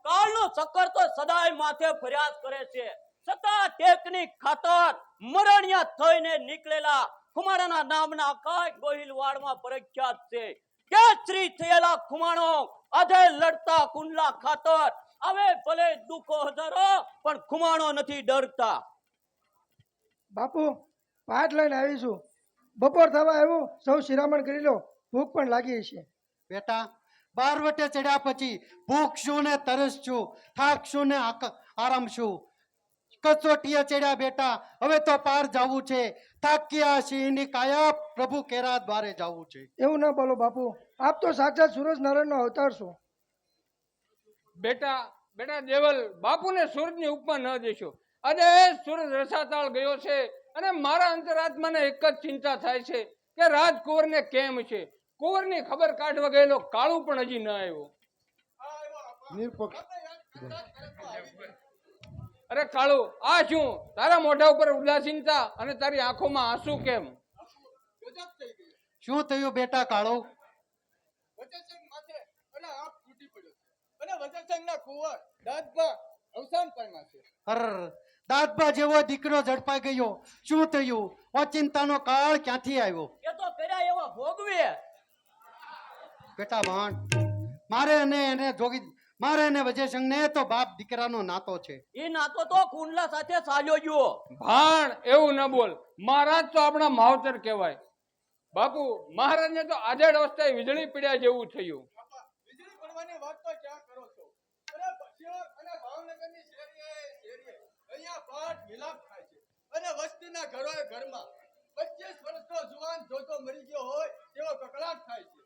E: કાળનો ચક્કર તો સદાય માથે ફરિયાદ કરે છે, છતાં ટેકનિક ખાતર મરણિયા થઈને નીકળેલા ખુમાણાના નામના કાંઈ ગોહિલવાડમાં પ્રખ્યાત છે. કેસરી થયેલા ખુમાણો આજે લડતા કુંડલા ખાતર હવે ભલે દુઃખો હજારો પણ ખુમાણો નથી ડરતા.
F: બાપુ પાઠ લઈને આવીશું. બપોર થવા આવ્યું, સૌ શિરામણ કરી લો, ભૂખ પણ લાગી છે.
G: બેટા બારવટે ચડ્યા પછી ભૂખ શું ને તરસ શું, થાક શું ને આરામ શું? કસોટીએ ચડ્યા બેટા, હવે તો પાર જવું છે. થાક્યા સિંહની કાયા પ્રભુ કેરા દ્વારે જવું છે.
F: એવું ના બોલો બાપુ, આપ તો સાક્ષાત સૂરજ નારાયણનો અવતાર છો.
C: બેટા બેટા દેવલ, બાપુને સૂરજની ઉપમા ન દેશો. આજે સૂરજ રસાતાળ ગયો છે અને મારા અંતરાત્માને એક જ ચિંતા થાય છે કે રાજકુંવરને કેમ છે. કુંવરની ખબર કાઢવા ગયેલો કાળુ પણ હજી ન આવ્યો.
G: નિરપક્ષ
C: અરે કાળુ, આ શું તારા મોઢા ઉપર ઉદાસીનતા અને તારી આંખોમાં આંસુ કેમ?
G: શું થયું બેટા કાળો?
F: વજનસિંહ માથે અને આંખ તૂટી પડ્યો છે અને વજનસિંહના કુંવર દાદબા અવસાન પામ્યા છે.
G: અર દાદબા જેવો દીકરો ઝડપાઈ ગયો, શું થયું? ઓચિંતાનો કાળ ક્યાંથી આવ્યો?
E: એ તો કર્યા એવા ભોગવે.
G: બેટા ભાણ, મારે અને વજયસિંહ ને તો બાપ દીકરાનો નાતો છે.
E: એ નાતો તો કુંડલા સાથે ચાલ્યો ગયો.
C: ભાણ, એવું ન બોલ. મહારાજ તો આપણા માવતર કહેવાય. બાપુ, મહારાજને તો આધેડ અવસ્થાએ વીજળી પીડ્યા જેવું થયું.
F: વીજળી પડવાની વાત તો ક્યાં કરો છો? અરે શિવક અને ભાવનગરની શેરીએ અહીંયા પાઠ વિલાપ થાય છે અને વસ્તીના ઘરોએ ઘરમાં 25 વર્ષનો જુવાન જોતો મરી ગયો હોય તેવો કકળાટ થાય છે.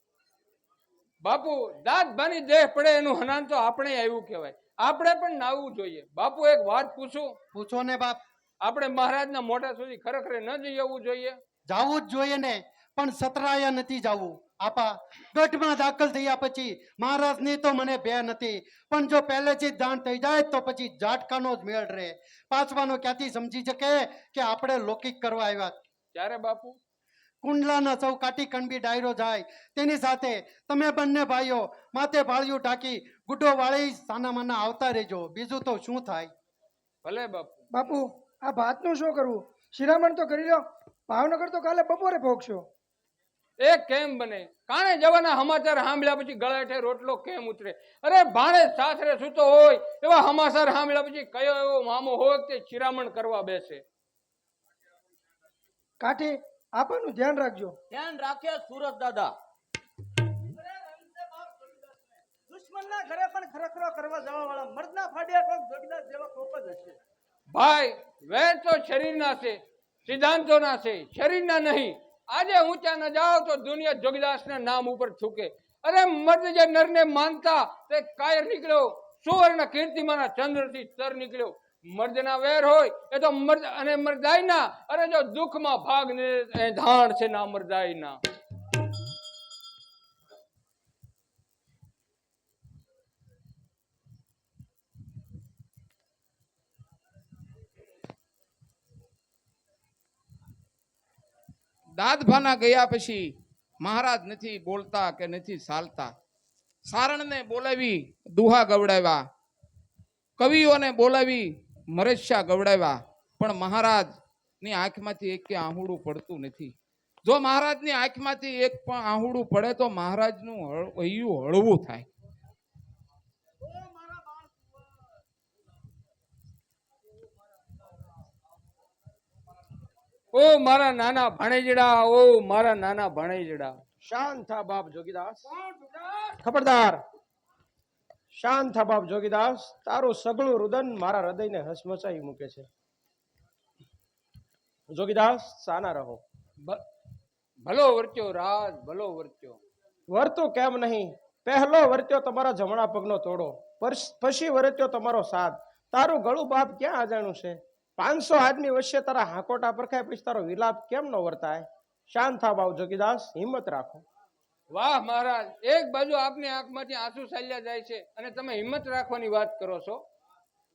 C: બાપુ, દાદબાની દેહ પડે એનું હનાન તો આપણે આવ્યું કહેવાય. આપણે પણ નાવું જોઈએ. બાપુ, એક વાત પૂછું?
G: પૂછો ને બાપ.
C: આપણે મહારાજના મોઢા સુધી ખરેખર ન જઈ આવવું જોઈએ?
G: જાવું જ જોઈએ ને, પણ સતરાયા નથી જાવું. આપા, ગઢમાં દાખલ થયા પછી મહારાજની તો મને બે નથી, પણ જો પહેલેથી જ જાણ થઈ જાય તો પછી ઝાટકાનો જ મેળ રહે. પાછવાનો ક્યાંથી સમજી શકે કે આપણે લૌકિક કરવા આવ્યા?
C: ત્યારે બાપુ,
G: કુંડલાના સૌ કાટી કણબી ડાયરો જાય તેની સાથે તમે બંને ભાઈઓ માથે ભાળિયું ઢાંકી ગુડો વાળી સાનામાના આવતા રહેજો. બીજું તો શું થાય?
C: ભલે બાપુ.
F: બાપુ, આ ભાતનું શું કરવું? શિરામણ તો કરી લો. ભાવનગર તો કાલે બપોરે પહોંચશો.
C: એ કેમ બને? કાણે જવાના સમાચાર સાંભળ્યા પછી ગળાઠે રોટલો કેમ ઉતરે? અરે ભાણે સાસરે સૂતો હોય એવા સમાચાર સાંભળ્યા પછી કયો એવો મામો હોય તે શિરામણ કરવા બેસે?
F: કાઠી, આપણનું ધ્યાન રાખજો.
E: ધ્યાન રાખે સુરત દાદા.
F: દુશ્મનના ઘરે પણ ખરેખરો કરવા જવા વાળા મર્દના ફાડ્યા કોક જોગીદાસ જેવા કોક જ હશે.
C: ભાઈ, વેર તો શરીરના છે, સિદ્ધાંતોના છે, શરીરના નહીં. આજે ઊંચા ન જાઓ તો દુનિયા જોગીદાસના નામ ઉપર થૂકે. અરે મર્દ જે નરને માનતા તે કાયર નીકળ્યો, સુવર્ણ કીર્તિમાના ચંદ્રથી તર નીકળ્યો. મર્દના વેર હોય એ તો મર્દ અને મર્દાઈના. અરે જો દુઃખમાં ભાગ ને એ ધાણ છે ના મર્દાઈના.
B: દાદભાના ગયા પછી મહારાજ નથી બોલતા કે નથી ચાલતા. સારણને બોલાવી દુહા ગવડાવ્યા, કવિઓને બોલાવી મરસ્યા ગવડાવ્યા, પણ મહારાજની આંખમાંથી એક આહુડું પડતું નથી. જો મહારાજની આંખમાંથી એક પણ આહુડું પડે તો મહારાજનું હૈયું હળવું થાય.
C: ઓ મારા નાના ભાણેજડા, ઓ મારા નાના ભાણેજડા.
F: શાંત થા બાપ જોગીદાસ. ખબરદાર, શાંત થા બાપ જોગીદાસ. તારું સગળું રુદન મારા હૃદયને હસમચાવી મૂકે છે. જોગીદાસ, સાના રહો.
C: ભલો વર્ત્યો રાજ, ભલો વર્ત્યો.
F: વર્તું કેમ નહીં? પહેલો વર્ત્યો તમારા જમણા પગનો તોડો, પછી વર્ત્યો તમારો સાથ. તારું ગળું બાપ ક્યાં અજાણું છે? 500 આદમી વચ્ચે તારા હાકોટા પરખાય પછી તારો વિલાપ કેમ ન વર્તાય? શાંત થા બાપ જોગીદાસ, હિંમત રાખો.
C: વાહ મહારાજ, એક બાજુ આપની આંખમાંથી આંસુ ચાલ્યા જાય છે અને તમે હિંમત રાખવાની વાત કરો છો.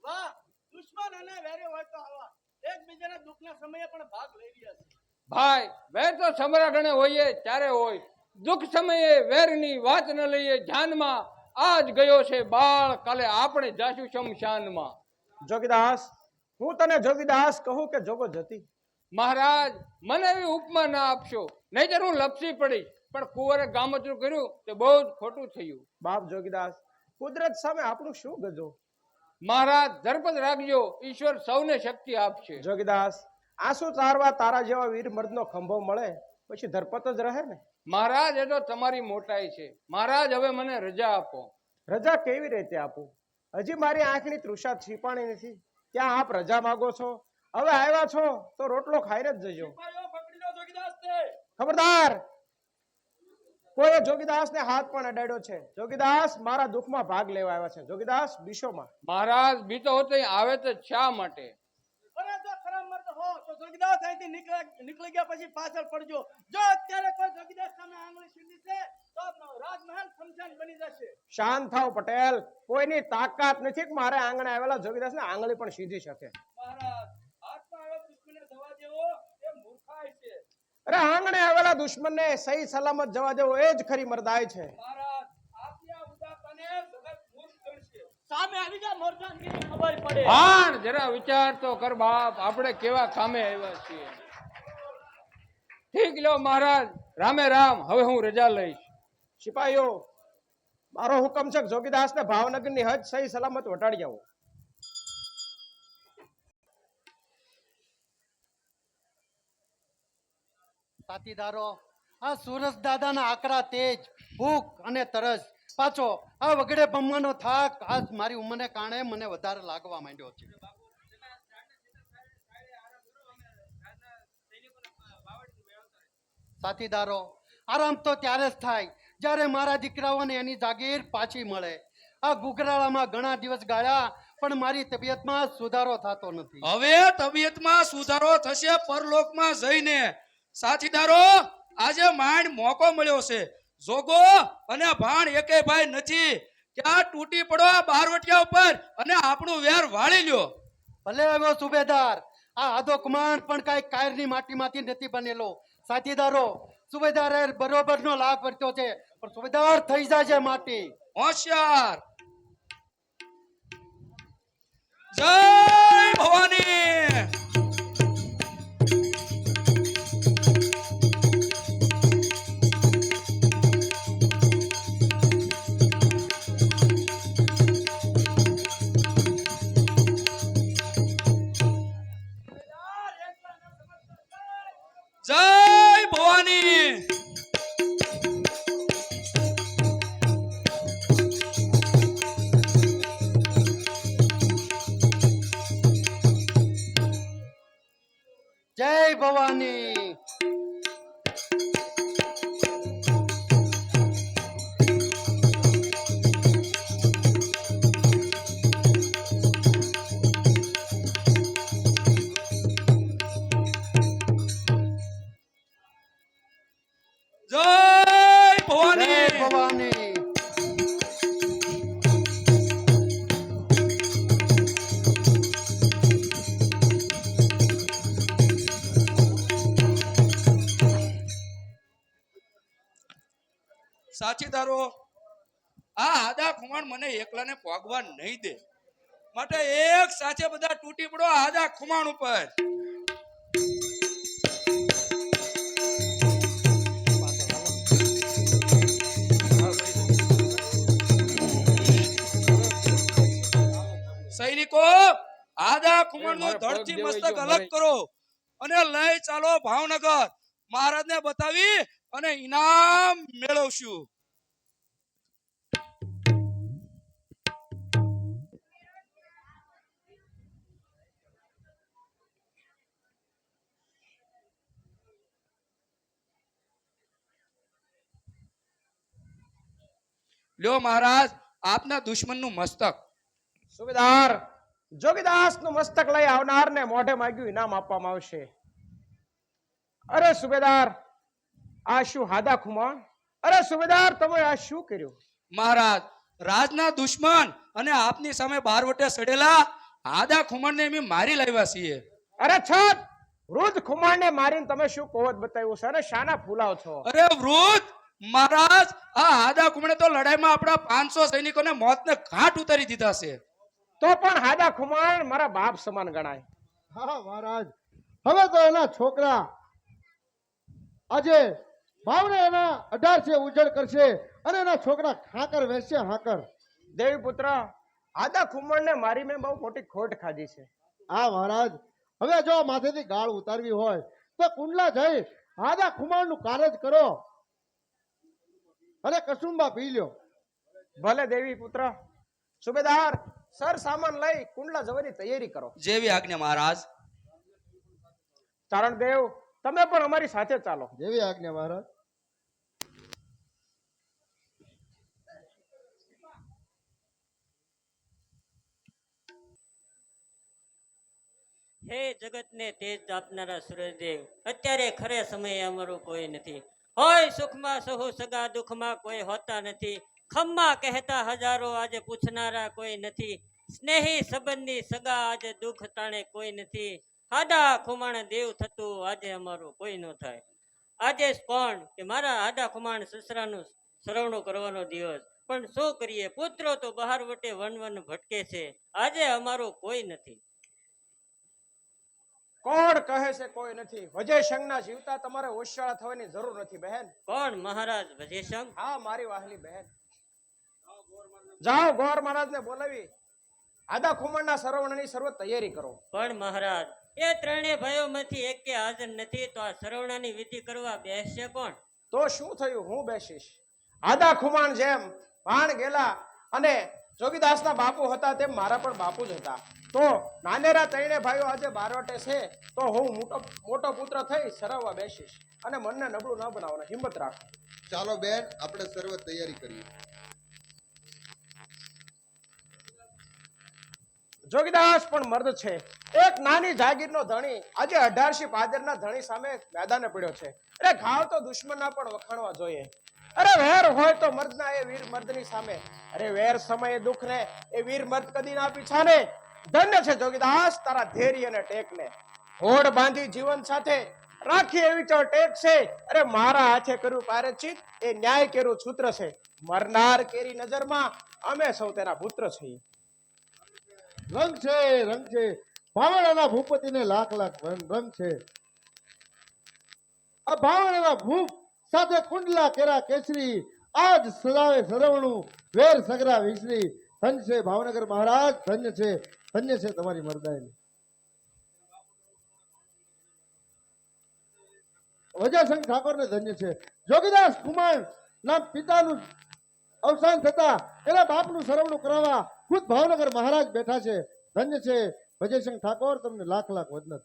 F: વાહ, દુશ્મન અને વેરે હોય તો આવા એકબીજાના દુઃખના સમયે પણ ભાગ લઈ રહ્યા છે.
C: ભાઈ, વેર તો સમરાગણે હોઈએ ત્યારે હોય, દુઃખ સમયે વેરની વાત ન લઈએ ધ્યાનમાં. આજ ગયો છે બાળ, કાલે આપણે જાશું શમશાનમાં.
F: જોગીદાસ, હું તને જોગીદાસ કહું કે જોગો જતી?
C: મહારાજ, મને એવી ઉપમા ના આપશો, નહીંતર હું લપસી પડીશ. પણ કુંવરે ગામતરું કર્યું તે બહુ જ ખોટું થયું.
F: બાપ જોગીદાસ, કુદરત સામે આપણું શું ગજો?
C: મહારાજ, ધરપત રાખજો, ઈશ્વર સૌને શક્તિ આપશે.
F: જોગીદાસ, આંસુ ચારવા તારા જેવા વીર મર્દનો ખંભો મળે પછી ધરપત જ રહે ને.
C: મહારાજ, એ તો તમારી મોટાઈ છે. મહારાજ, હવે મને રજા આપો.
F: રજા કેવી રીતે આપું? હજી મારી આંખની તૃષા છીપાણી નથી, ત્યાં આપ રજા માંગો છો? હવે આવ્યા છો તો રોટલો ખાઈને જ જજો. ખબરદાર, કોઈ જોગીદાસ ને હાથ પણ અડાડ્યો છે? જોગીદાસ મારા દુઃખમાં ભાગ લેવા આવ્યા છે. જોગીદાસ, બીશોમાં.
C: મહારાજ, બીતો હોતો આવે તો શા માટે?
F: અરે જો ખરા મર્દ હો તો જોગીદાસ જાઓ ત્યાંથી નીકળી ગયા પછી પાછળ પડજો. જો અત્યારે કોઈ જોગીદાસ સામે આંગળી સીધી છે તો રાજમહેલ શમશાન બની જશે.
L: શાંત થાવ પટેલ, કોઈની તાકાત નથી કે મારે આંગણે આવેલા જોગીદાસને આંગળી પણ સીધી શકે.
B: મહારાજ હાથમાં આવેલો દુશ્મનને જવા દેવો એ મૂર્ખાઈ છે.
L: અરે આંગણે આવેલા દુશ્મનને સહી સલામત જવા દેવો એ જ ખરી મરદાઈ છે.
B: મહારાજ આપની આ ઉદારતાને જગત મૂર્ખ ગણશે.
E: સામે આવી જા મોરજાનગીરી ખબર પડે.
C: પણ જરા વિચાર તો કર બાપ, આપણે કેવા કામે આવ્યા છીએ. ઠીક લો મહારાજ, રામે રામ. હવે હું રજા લઈશ.
L: સિપાહીઓ, મારો હુકમ છે કે જોગીદાસને ભાવનગરની હદ સહી સલામત વટાડી આવો.
G: સાથીદારો, આ સુરજ દાદાના આકરા તેજ, ભૂખ અને તરસ, પાછો આ વગડે બમવાનો થાક આજ મારી ઉંમરને કારણે મને વધારે લાગવા માંડ્યો છે. સાથીદારો, આરામ તો ત્યારે જ થાય જ્યારે મારા દીકરાઓને એની જાગીર પાછી મળે. આ ગુગરાળામાં ઘણા દિવસ ગાળ્યા પણ મારી તબિયતમાં સુધારો થતો નથી.
B: હવે તબિયતમાં સુધારો થશે પરલોકમાં જઈને. સાથીદારો, આજે માંડ મોકો મળ્યો છે. જોગો અને ભાણ એકે ભાઈ નથી. ત્યાં તૂટી પડો આ બારવટિયા ઉપર અને આપણું વેર વાળી લ્યો.
G: ભલે આવ્યો સુબેદાર, આ આદો કમાન્ડ પણ કાંઈ કાયરની માટીમાંથી નથી બનેલો. સાથીદારો, સુબેદારે બરોબરનો લાભ વર્ત્યો છે પણ સુબેદાર થઈ જાય છે માટી.
B: હોશિયાર. જય ભવાની. જય ભવાની.
G: જય ભવાની.
B: જય ભવાની.
G: જય ભવાની.
B: સાથીદારો, આ આદા ખુમાણ મને એકલાને પોગવા નહીં દે. માટે એક સાથે બધા તૂટી પડો આદા ખુમાણ ઉપર. સૈનિકો, આદા ખુમાણ નો ધડથી મસ્તક અલગ કરો અને લઈ ચાલો ભાવનગર. મહારાજને બતાવી અને ઇનામ મેળવશું. લ્યો મહારાજ, આપના દુશ્મનનું મસ્તક.
L: સુબેદાર, જોગીદાસનું મસ્તક લઈ આવનારને મોઢે માંગ્યું ઇનામ આપવામાં આવશે. અરે સુબેદાર, આ શું હાદા ખુમાણ? અરે સુબેદાર, તમે આ શું કર્યું?
B: મહારાજ, રાજના દુશ્મન અને આપની સામે બારવટે સડેલા આદા ખુમાણને અમે મારી લાવ્યા છીએ.
L: અરે છત, વૃદ્ધ ખુમાણને મારીને તમે શું કોવત બતાવ્યું છે અને શાના ફૂલાવ છો?
B: અરે વૃદ્ધ મહારાજ, આ આદા ખુમાણે તો લડાઈમાં આપણા 500 સૈનિકોને મોતને ઘાટ ઉતારી દીધા છે.
L: તો પણ હાદા ખુમાણ મારા બાપ સમાન ગણાય.
G: હા મહારાજ, હવે તો એના છોકરા આજે ભાવને એના 18 ઉજળ કરશે અને એના છોકરા ખાકર વેચશે. હાકર
L: દેવી પુત્ર, હાદા ખુમાણને મારી મેં બહુ મોટી ખોટ ખાધી છે.
G: હા મહારાજ, હવે જો માથેથી ગાળ ઉતારવી હોય તો કુંડલા જઈ હાદા ખુમાણનું કારજ કરો અને કસુંબા પી લ્યો.
L: ભલે દેવી પુત્ર. સુબેદાર, સર સામાન લઈ કુંડલા જવાની તૈયારી કરો.
B: જેવી આજ્ઞા મહારાજ.
L: ચારણદેવ, તમે પણ અમારી સાથે ચાલો.
G: જેવી આજ્ઞા મહારાજ.
A: હે જગતને તેજ આપનારા સૂરજદેવ, અત્યારે ખરે સમયે અમારું કોઈ નથી. હોય સુખમાં સહુ સગા, દુઃખમાં કોઈ હોતા નથી. ખમ્મા કહેતા હજારો, આજે પૂછનારા કોઈ નથી. સ્નેહી સંબંધી સગા, આજે દુઃખ તાણે કોઈ નથી. આડા ખુમાણ દેવ થતું, આજે અમારું કોઈ ન થાય. આજે જ પણ કે મારા આડા ખુમાણ સસરાનું સરવણું કરવાનો દિવસ, પણ શું કરીએ, પુત્રો તો બહાર વટે વન વન ભટકે છે. આજે અમારું કોઈ નથી.
L: કોણ કહે છે કોઈ નથી? વજય સંઘના જીવતા તમારે હોશિયાર થવાની જરૂર નથી બહેન.
A: કોણ મહારાજ ભજેશમ?
L: હા, મારી વાહલી બહેન. જાઓ ગોર મહારાજને બોલાવી આદા ખુમાણના સરવણની સર્વ તૈયારી કરો.
A: પણ મહારાજ, એ ત્રણેય ભાઈઓમાંથી એકે હાજર નથી, તો આ સરવણાની વિધિ કરવા બેસશે કોણ?
L: તો શું થયું? હું બેસીશ. આદા ખુમાણ જેમ ભાણ ગેલા અને જોગીદાસના બાપુ હતા તેમ મારા પણ બાપુ જ હતા. તો નાનેરા ત્રણે ભાઈઓ આજે બારવટે છે, તો હું મોટો પુત્ર થઈ સરવવા બેસીશ અને મનને નબળું ન બનાવવાનું હિંમત રાખો.
I: ચાલો બેન, આપણે સર્વ તૈયારી કરીએ.
L: જોગીદાસ પણ મર્દ છે, એક નાની જાગીરનો ધણી આજે 18 પાદરના ધણી સામે મેદાને પડ્યો છે. અરે ઘાવ તો દુશ્મનના પણ વખાણવા જોઈએ. અરે વેર હોય તો મર્દના એ વીર મર્દની સામે. અરે વેર સમયે દુઃખને એ વીર મર્દ કદી ના પીછાને. ધન્ય છે જોગીદાસ તારા ધૈર્ય અને ટેકને. હોડ બાંધી જીવન સાથે રાખી એવી તો ટેક છે. અરે મારા હાથે કર્યું પારચિત એ ન્યાય કેરું સૂત્ર છે. મરનાર કેરી નજરમાં અમે સૌ તેના પુત્ર છીએ.
G: રંગ છે ભાવણાના ભૂપતિને લાખ લાખ રંગ છે. આ ભાવણાના ભૂપ સાથે કુંડલા કેરા કેસરી, આજ સદાવે સરવણું વેર સગરા વિસરી. ધન્ય છે ભાવનગર મહારાજ, ધન્ય છે તમારી મરદાઈ. વજયસંગ ઠાકોર ને ધન્ય છે. જોગીદાસ કુમાર ના પિતાનું અવસાન થતા એના બાપનું સરવણું કરાવવા ખુદ ભાવનગર મહારાજ બેઠા છે. ધન્ય છે વજયસંગ ઠાકોર, તમને લાખ લાખ વંદન.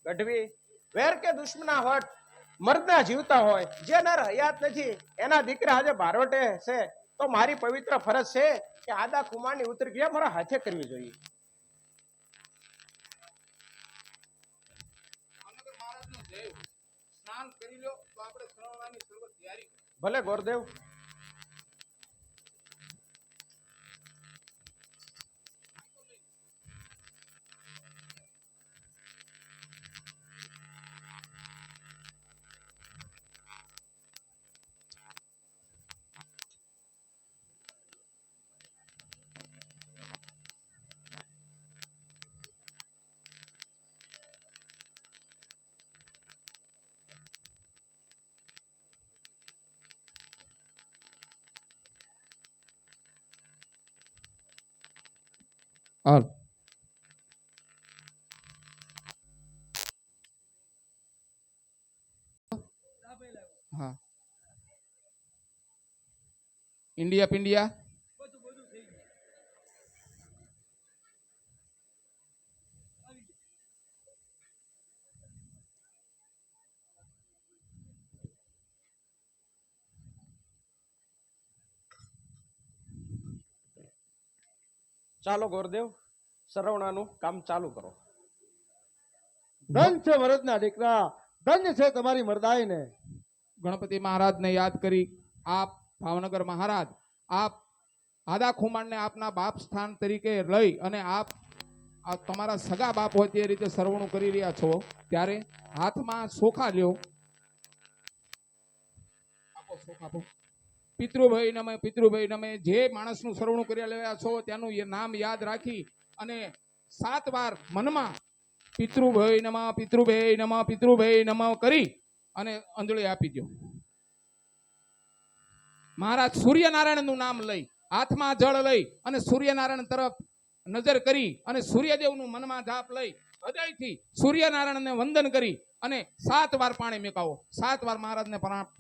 L: ગઢવી વેર કે દુશ્મના હોટ મર્દના જીવતા હોય, જે નર હયાત નથી એના દીકરા આજે બારવટે છે, તો મારી પવિત્ર ફરજ છે કે આદા ખુમાણની ઉત્તર ક્રિયા મારા હાથે કરવી જોઈએ.
C: સ્નાન કરી લો તો આપણે શ્રવણાની સર્વ તૈયારી.
L: ભલે ગોરદેવ.
C: હા, ઇન્ડિયા પિંડિયા
L: ચાલો ગોરદેવ, સરવણાનું કામ ચાલુ કરો.
G: ધન્ય છે મરદના દીકરા, ધન્ય છે તમારી મરદાઈ ને.
C: ગણપતિ મહારાજને યાદ કરી આપ ભાવનગર મહારાજ, આપ આદા ખુમાણને આપના બાપ સ્થાન તરીકે લઈ અને આપ તમારા સગા બાપ હોય તે રીતે સરવણું કરી રહ્યા છો, ત્યારે હાથમાં સોખા લ્યો. આપો સોખા આપો. પિતૃભાઈ નમે જે માણસનું સરવણું કરી રહ્યા છો તેનું નામ યાદ રાખી અને 7 વાર મનમાં પિતૃભાઈ નમઃ કરી અને અંજળી આપી દો. મહારાજ સૂર્યનારાયણનું નામ લઈ હાથમાં જળ લઈ અને સૂર્યનારાયણ તરફ નજર કરી અને સૂર્યદેવનું મનમાં જાપ લઈ હૃદયથી સૂર્યનારાયણને વંદન કરી અને 7 વાર પાણી મેકાવો. 7 વાર મહારાજને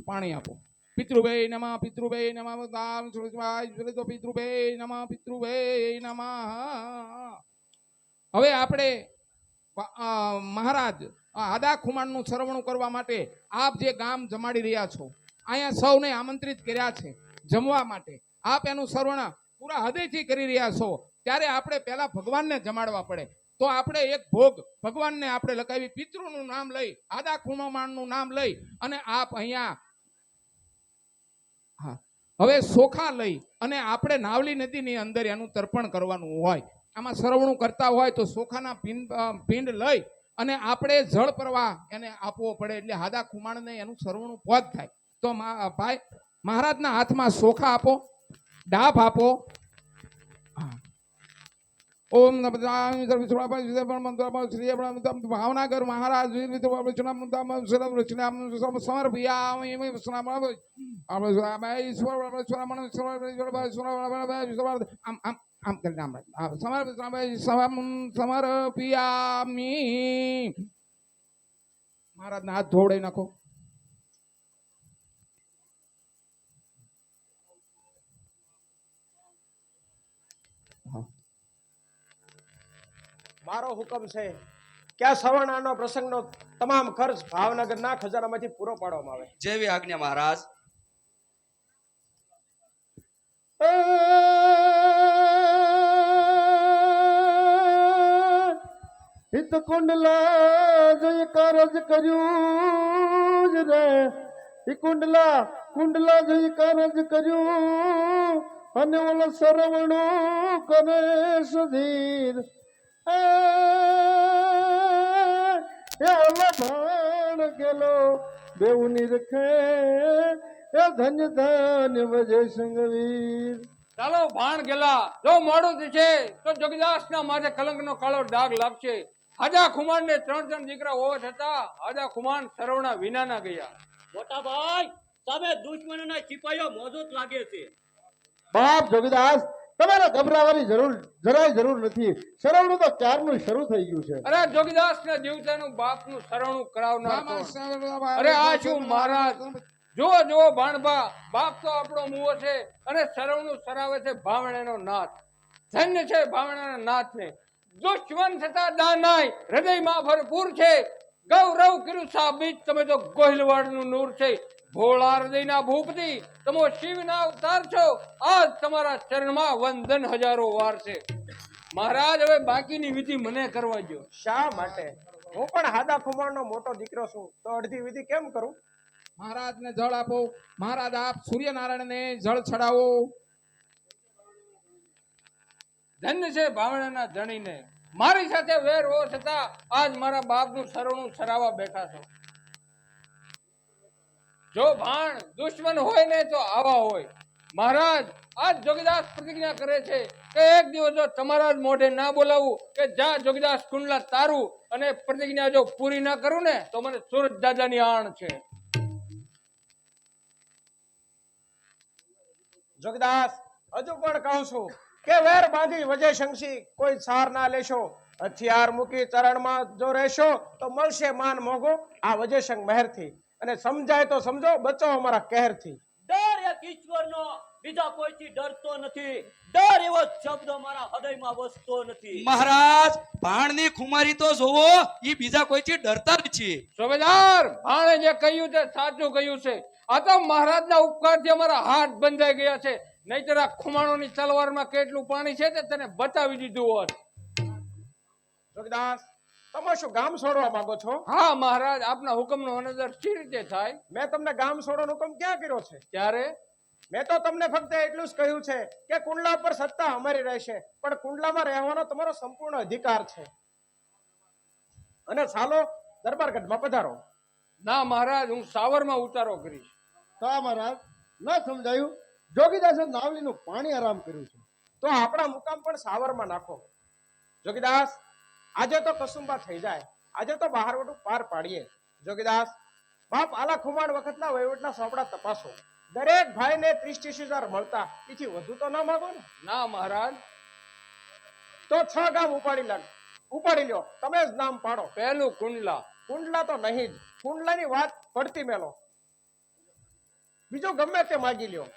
C: પાણી આપો. પિતૃભાઈ નમઃ પિતૃભાઈ નમઃ. હવે આપણે મહારાજ આદા ખુમાણનું સરવણું કરવા માટે આપ જે ગામ જમાડી રહ્યા છો, અહીંયા સૌને આમંત્રિત કર્યા છે જમવા માટે. આપ એનું સરવણ પૂરા હૃદયથી કરી રહ્યા છો, ત્યારે આપણે પહેલા ભગવાનને જમાડવા પડે. તો આપણે એક ભોગ ભગવાનને આપણે લગાવી પિતૃનું નામ લઈ આદા ખૂમામાણનું નામ લઈ અને આપ અહીંયા હા હવે સોખા લઈ અને આપણે નાવલી નદીની અંદર એનું તર્પણ કરવાનું હોય. આમાં સરવણું કરતા હોય તો સોખાના પિંડ લઈ અને આપણે જળ પ્રવાહ એને આપવો પડે એટલે હાદા ખુમાણને એનું સરવણું પોત થાય. તો ભાઈ મહારાજના હાથમાં સોખા આપો, ડાભ આપો. ઓમ ભાવનગર મહારાજ સમર્પિયામી. મહારાજના હાથ ધોવડાઈ નાખો.
L: મારો હુકમ છે કે આ સવર્ણાનો પ્રસંગનો તમામ ખર્ચ ભાવનગરના ખજાનામાંથી પૂરો પાડવામાં આવે.
B: જેવી આજ્ઞા મહારાજ.
G: હિત કુંડલા જય કારજ કર્યું જ રે, કુંડલા જય કારજ કર્યું અને ઓલો સરવણો કરે સુધીર. એ ઓલો ભાણ ગેલો બેઉની રખે એ ધન્ય ધન્ય વજય સંગવીર.
C: ચાલો ભાણ ગેલા. જો મોડું થશે તો જોગીદાસના માથે કલંકનો કાળો ડાઘ લાગશે. હાજા ખુમાનને 3 દીકરા હોવા છતાં હાજા ખુમાન સરવણા વિનાના ગયા.
E: મોટા ભાઈ સામે દુશ્મનોના સિપાહીઓ મોજૂદ લાગે છે.
G: બાપ જોગીદાસ, તમારે ગભરાવાની જરાય જરૂર નથી. સરવણું તો ક્યારનું શરૂ થઈ ગયું છે.
C: અરે જોગીદાસના જીવતાનું બાપનું સરવણું કરાવનાર કોણ? અરે આ શું મહારાજ, જુઓ ભાણભા, બાપ તો આપણો મુવો છે અને સરવણું સરાવે છે ભાવણાનો નાથ. ધન્ય છે ભાવણાના નાથને. દુશ્મન છતાં દાનાય હૃદયમાં ભરપૂર છે. ગૌરવ કર્યું સાબિત તમે તો ગોહિલવાડનું નૂર છે. ભોળા હૃદયના ભૂપતિ તમે શિવના અવતાર છો. આજ તમારા ચરણમાં વંદન હજારો વાર છે. મહારાજ હવે બાકીની વિધિ મને કરવા દો.
L: શા માટે? હું પણ હાદા ખુમાણનો મોટો દીકરો છું, તો અડધી વિધિ કેમ કરું?
C: મહારાજને જળ આપો. મહારાજ આપ સૂર્યનારાયણને જળ ચડાવો. ધન્ય છે ભાવણાના ધણીને. મારી સાથે વેર હોવા છતાં આજ મારા બાપનું સરવણું સરાવા બેઠા છો. જો ભાણ દુશ્મન હોય ને તો આવા હોય. મહારાજ આજ જોગીદાસ પ્રતિજ્ઞા કરે છે કે એક દિવસ જો તમારા જ મોઢે ના બોલાવું કે જા જોગીદાસ કુંડલા તારું, અને પ્રતિજ્ઞા જો પૂરી ના કરું ને તો મને સુરત દાદાની આણ છે.
L: જોગીદાસ હજુ પણ કહું છું કે વેર બાંધી વજય શંશી કોઈ સાર ના લેશો. હથિયાર મૂકી ચરણમાં જો રહેશો તો મળશે માન મોગો આ વજયસંગ મહેરથી. અને સમજાય તો સમજો, બચો અમારા કહેરથી.
E: ડર એક ઈશ્વરનો, બીજા કોઈથી ડરતો નથી. ડર એવો શબ્દ મારા હૃદયમાં વસતો નથી.
B: મહારાજ ભાણની ખુમારી તો જોવો, ઈ બીજા કોઈથી ડરતા નથી.
C: સુબેદાર, ભાણે જે કહ્યું તે સાચું કહ્યું છે. આ તો મહારાજના ઉપકારથી અમારા હાથ બંધાઈ ગયા છે. નહીતર આ ખુમાણોની તલવારમાં કેટલું પાણી છે તે તને બતાવી દીધું હોત.
L: જોગીદાસ, તમે શું ગામ છોડવા માંગો છો?
C: હા મહારાજ, આપના હુકમનો અનદર સી રીતે થાય?
L: મેં તમને ગામ છોડવાનો હુકમ ક્યાં કર્યો છે?
C: ત્યારે
L: મેં તો તમને ફક્ત એટલું જ કહ્યું છે કે કુંડલા પર સત્તા અમારી રહેશે, પણ કુંડલામાં રહેવાનો તમારો સંપૂર્ણ અધિકાર છે. અને ચાલો દરબારગઢમાં પધારો.
C: ના મહારાજ, હું સાવરમાં ઉતારો કરીશ.
G: તા મહારાજ, ન સમજાયું. જોગીદાસે નાવલીનું પાણી આરામ કર્યું છે,
L: તો આપણા મુકામ પણ સાવરમાં નાખો. જોગીદાસ, આજે તો કસુંબા થઈ જાય. આજે તો બહારવટું પાર પાડીએ. જોગીદાસ, બાપ આલા ખુમાણ વખતના વહીવટના સોપડા તપાસો. દરેક ભાઈને 30,000 મળતા, એથી વધુ તો ના માંગો ને?
C: ના મહારાજ.
L: તો 6 ગામ ઉપાડી લ્યો. તમે જ નામ પાડો.
C: પહેલું કુંડલા.
L: કુંડલા તો નહીં જ. કુંડલાની વાત પડતી મેલો. બીજું ગમે તે માગી લ્યો.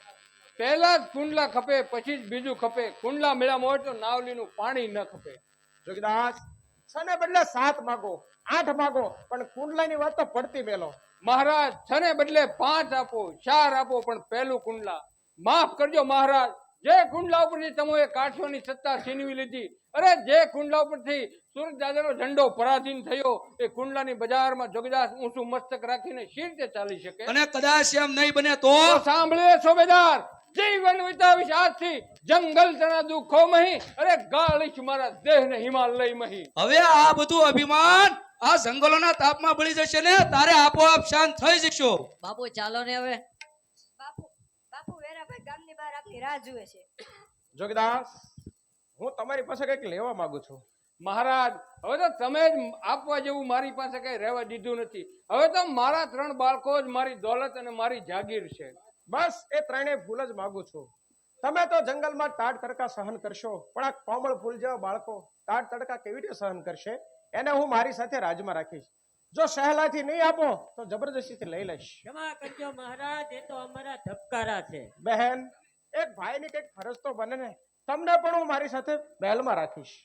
C: પહેલા જ કુંડલા ખપે, પછી જ બીજું ખપે. કુંડલા મેળામાં હોય તો નાવલીનું પાણી ન ખપે.
L: જોગીદાસ, 6 ને બદલે 7 માગો, 8 માગો, પણ કુંડલાની વાત તો પડતી મેલો.
C: મહારાજ, 6 ને બદલે 5 આપો, 4 આપો, પણ પહેલું કુંડલા. માફ કરજો મહારાજ, જે કુંડલા ઉપરથી તમોએ કાઠીઓની સત્તા છીનવી લીધી, અરે જે કુંડલા ઉપરથી સુરત દાદાનો ઝંડો પરાધીન થયો, એ કુંડલાની બજારમાં જોગીદાસ ઊંચું મસ્તક રાખીને શી રીતે ચાલી શકે?
B: અને કદાચ એમ નહીં બને તો
C: તો સાંભળે સુબેદાર, જીવન વિતાવીશ આજથી જંગલ તના દુઃખો મહી, અરે ગાળીશ મારા દેહને હિમાલય મહી.
B: હવે આ બધું અભિમાન આ જંગલોના તાપમાં બળી જશે ને તારે આપોઆપ શાંત થઈ જશો.
K: બાપુ ચાલો ને હવે.
J: બાપુ બાપુ વેરાભાઈ ગામની બહાર આપની રાહ જુએ છે.
L: જોગીદાસ, હું તમારી પાસે કંઈક લેવા માંગુ છું.
C: મહારાજ, હવે તો તમે જ આપવા જેવું મારી પાસે કઈ રહેવા દીધું નથી. હવે તો મારા 3 બાળકો જ મારી દોલત અને મારી જાગીર છે.
L: બસ એ ત્રણેય ફૂલ જ માંગુ છું. તમે તો જંગલમાં ટાઢ તડકા સહન કરશો, પણ આ કોમળ ફૂલ જેવા બાળકો ટાઢ તડકા કેવી રીતે સહન કરશે? એને હું મારી સાથે રાજમાં રાખીશ. જો સહેલાથી નહીં આપો તો જબરદસ્તીથી લઈ લઈશ.
A: ક્ષમા કરજો મહારાજ, એ તો અમારા ધબકારા છે.
L: બહેન, એક ભાઈની કંઈક ફરજ તો બને ને. તમને પણ હું મારી સાથે મહેલમાં રાખીશ.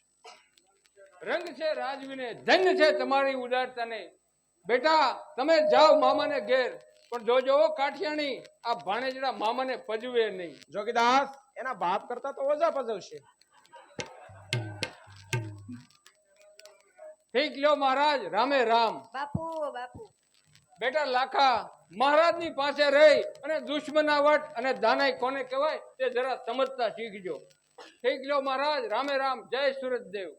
C: રંગ છે રાજવીને, ધન્ય છે તમારી ઉદારતાને. બેટા, તમે જાઓ મામાને ઘેર, પણ જોજો કાઠિયાણી આ ભાણેજના મામાને પજવે નહીં.
L: જોગીદાસ એના બાપ કરતા તો ઓછા પજવશે.
C: ઠીક લ્યો મહારાજ, રામે રામ.
J: બાપુ બાપુ
C: બેટા લાખા, મહારાજની પાસે રહી અને દુશ્મનાવટ અને દાનાઈ કોને કહેવાય તે જરા સમજતા શીખજો. ઠીક લ્યો મહારાજ, રામે રામ. જય સુરતદેવ.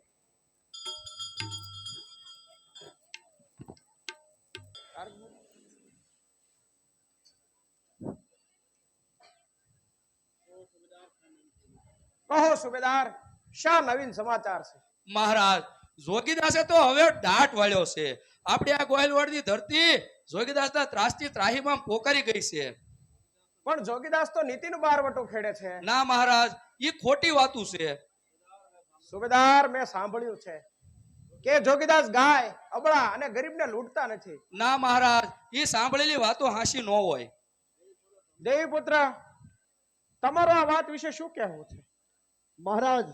L: કહો સુબેદાર, શા નવીન સમાચાર છે?
B: મહારાજ, જોગીદાસે તો હવે દાટ વાળ્યો છે. આપણે આ ગોહિલવાડની ધરતી જોગીદાસના ત્રાસથી ત્રાહીમામ પોકારી ગઈ છે.
L: પણ જોગીદાસ તો નીતિનું બારવટું ખેડે છે.
B: ના મહારાજ, એ ખોટી વાતું છે.
L: સુબેદાર, મેં સાંભળ્યું છે કે જોગીદાસ ગાય, અબળા અને ગરીબને લૂંટતા નથી.
B: ના મહારાજ, એ સાંભળેલી વાતો હાંસી ન હોય.
L: દેવી પુત્ર, તમારો આ વાત વિશે શું કહેવું છે?
G: મહારાજ,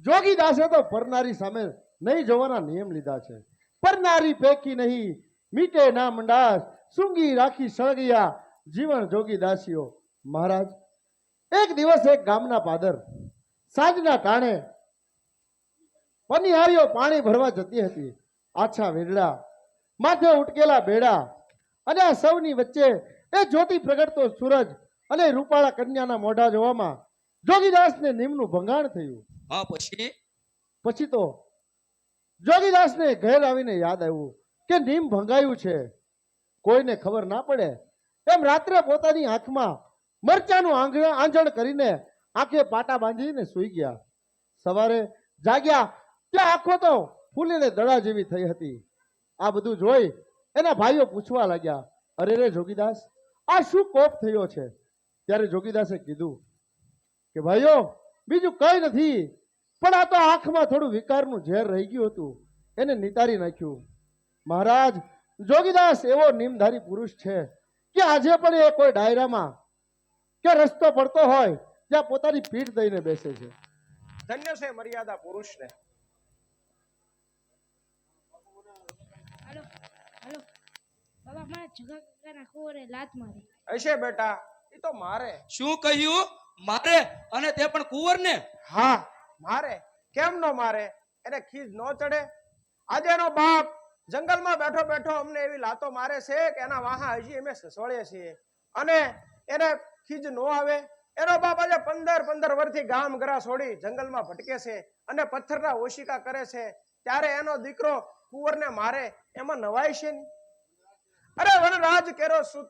G: જોગીદાસે તો પરનારી સામે નહીં જોવાના નિયમ લીધા છે. પરનારી પેકી નહીં, મીટે ના મંડાસ, સૂંગી રાખી સળગિયા જીવન જોગીદાસીઓ. મહારાજ, એક દિવસ એક ગામના પાદર સાંજના ટાણે પનિહારીઓ પાણી ભરવા જતી હતી. આછા વેરડા, માથે ઉટકેલા બેડા અને આ સૌની વચ્ચે એ જ્યોતિ પ્રગટતો સૂરજ અને રૂપાળા કન્યાના મોઢા જોવામાં જોગીદાસને નિમનું ભંગાણ થયું.
B: હા,
G: પછી તો જોગીદાસને ઘેર આવીને યાદ આવ્યું કે નિમ ભંગાયું છે, કોઈને ખબર ના પડે એમ રાત્રે પોતાની આંખમાં મરચાનું આંજણ કરીને આંખે પાટા બાંધીને સૂઈ ગયા. સવારે જાગ્યા ત્યાં આંખો તો ફૂલીને દડા જેવી થઈ હતી. આ બધું જોઈ એના ભાઈઓ પૂછવા લાગ્યા, અરે રે જોગીદાસ, આ શું કોપ થયો છે? ત્યારે જોગીદાસે કીધું કે ભાઈઓ, બીજું કઈ નથી, પણ આ તો આંખમાં થોડું વિકારનું ઝેર રહી ગયું હતું, એને નિતારી નાખ્યું. મહારાજ, જોગીદાસ એવો નિમધારી પુરુષ છે કે આજે પણ એ કોઈ ડાયરામાં કે રસ્તો પડતો હોય ત્યાં પોતાની પીઠ દઈને બેસે છે.
L: ધન્ય છે મર્યાદા પુરુષને.
H: બાબા, મારા જુગા કાકાના કુંવરે લાત મારી.
L: હશે બેટા, એ તો મારે.
B: શું કહ્યું? મારે? અને તે પણ કુંવર ને?
L: હા, મારે. કેમ નો મારે? એને ખીજ નો ચડે? આજે એનો બાપ જંગલમાં બેઠો બેઠો અમને એવી લાતો મારે છે કે એના વાહા હજી અમે સસોળીએ છીએ અને એને ખીજ નો આવે. એનો બાપ આજે 15 વર્ષથી ગામ ગરા છોડી જંગલમાં ભટકે છે અને પથ્થરના ઓશિકા કરે છે, ત્યારે એનો દીકરો કુંવરને મારે, એમાં નવાય છે નહીં? અરે વનરાજ કેરો સુત,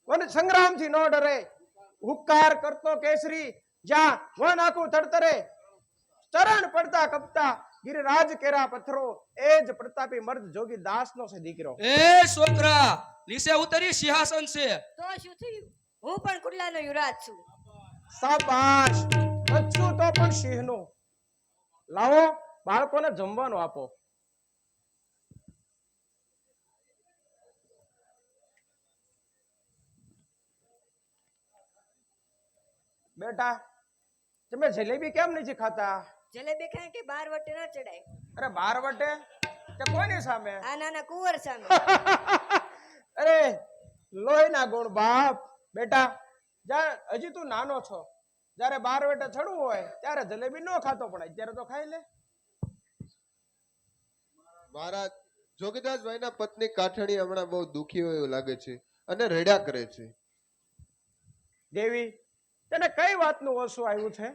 L: વન સંગ્રામથી ન ડરે, હુક્કાર કરતો કેસરી, જ્યાં વન આખું તડતરે, ચરણ પડતા કપતા ગિરિરાજ કેરા પથ્થરો, એ જ પ્રતાપી મર્દ જોગી દાસ નો છે દીકરો.
B: એ છોકરા, નીચે ઉતરી સિંહાસન છે.
J: તો શું થયું? હું પણ કુંડલાનો યુવરાજ છું.
L: શાબાશ, બચ્ચું તો પણ સિંહનું. લાવો, બાળકોને જમવાનું આપો. બેટા, તમે જલેબી કેમ નથી ખાતા?
J: જલેબી ખાય કે 12 વટે ના ચડાય.
L: અરે 12 વટે તે કોની સામે?
J: આ નાના કુંવર સામે.
L: અરે લોહીના ગુણ બાપ. બેટા જા, હજી તું નાનો છો, જ્યારે બાર વેટે ચડવું હોય ત્યારે જલેબી ન ખાતો પણ અત્યારે તો ખાઈ લે.
I: મહારાજ, જોગીદાસભાઈના પત્ની કાઠણી હમણાં બહુ દુખી હોય એવું લાગે છે અને રડ્યા કરે છે.
L: દેવી, તને કઈ વાતનું ઓછું આવ્યું છે?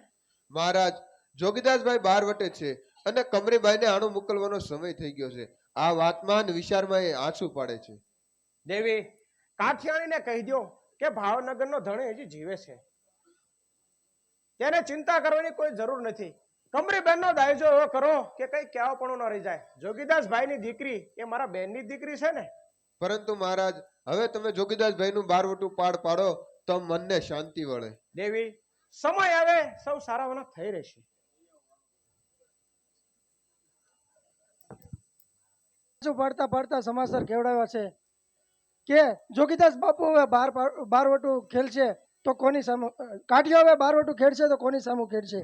I: મહારાજ, જોગીદાસભાઈ બાર વટે છે અને કમરીબાઈને આણું મોકલવાનો સમય થઈ ગયો છે. આ વાતમાં અને વિચારમાં એ આંસુ પાડે છે.
L: દેવી, કાઠિયાણીને કહી દો કે ભાવનગરનો ધણી હજી જીવે છે, તેને ચિંતા કરવાની કોઈ જરૂર નથી. કમરીબેનનો દાયજો એવો કરો કે કઈ કહેવાપણું ન રહી જાય. જોગીદાસભાઈની દીકરી એ મારા બહેનની દીકરી છે ને.
I: પરંતુ મહારાજ, હવે તમે જોગીદાસભાઈનું બારવટું પાડો તો મનને શાંતિ વળે.
L: દેવી, સમય આવે સૌ સારાવાના થઈ રહેશે.
F: પાડતા પાડતા સમાચાર કેવડાવ્યા છે કે જોગીદાસ બાપુ હવે બારવટું ખેલશે તો કોની સામે, કાઠિયો હવે બારવટું ખેડશે તો કોની સામે ખેડશે.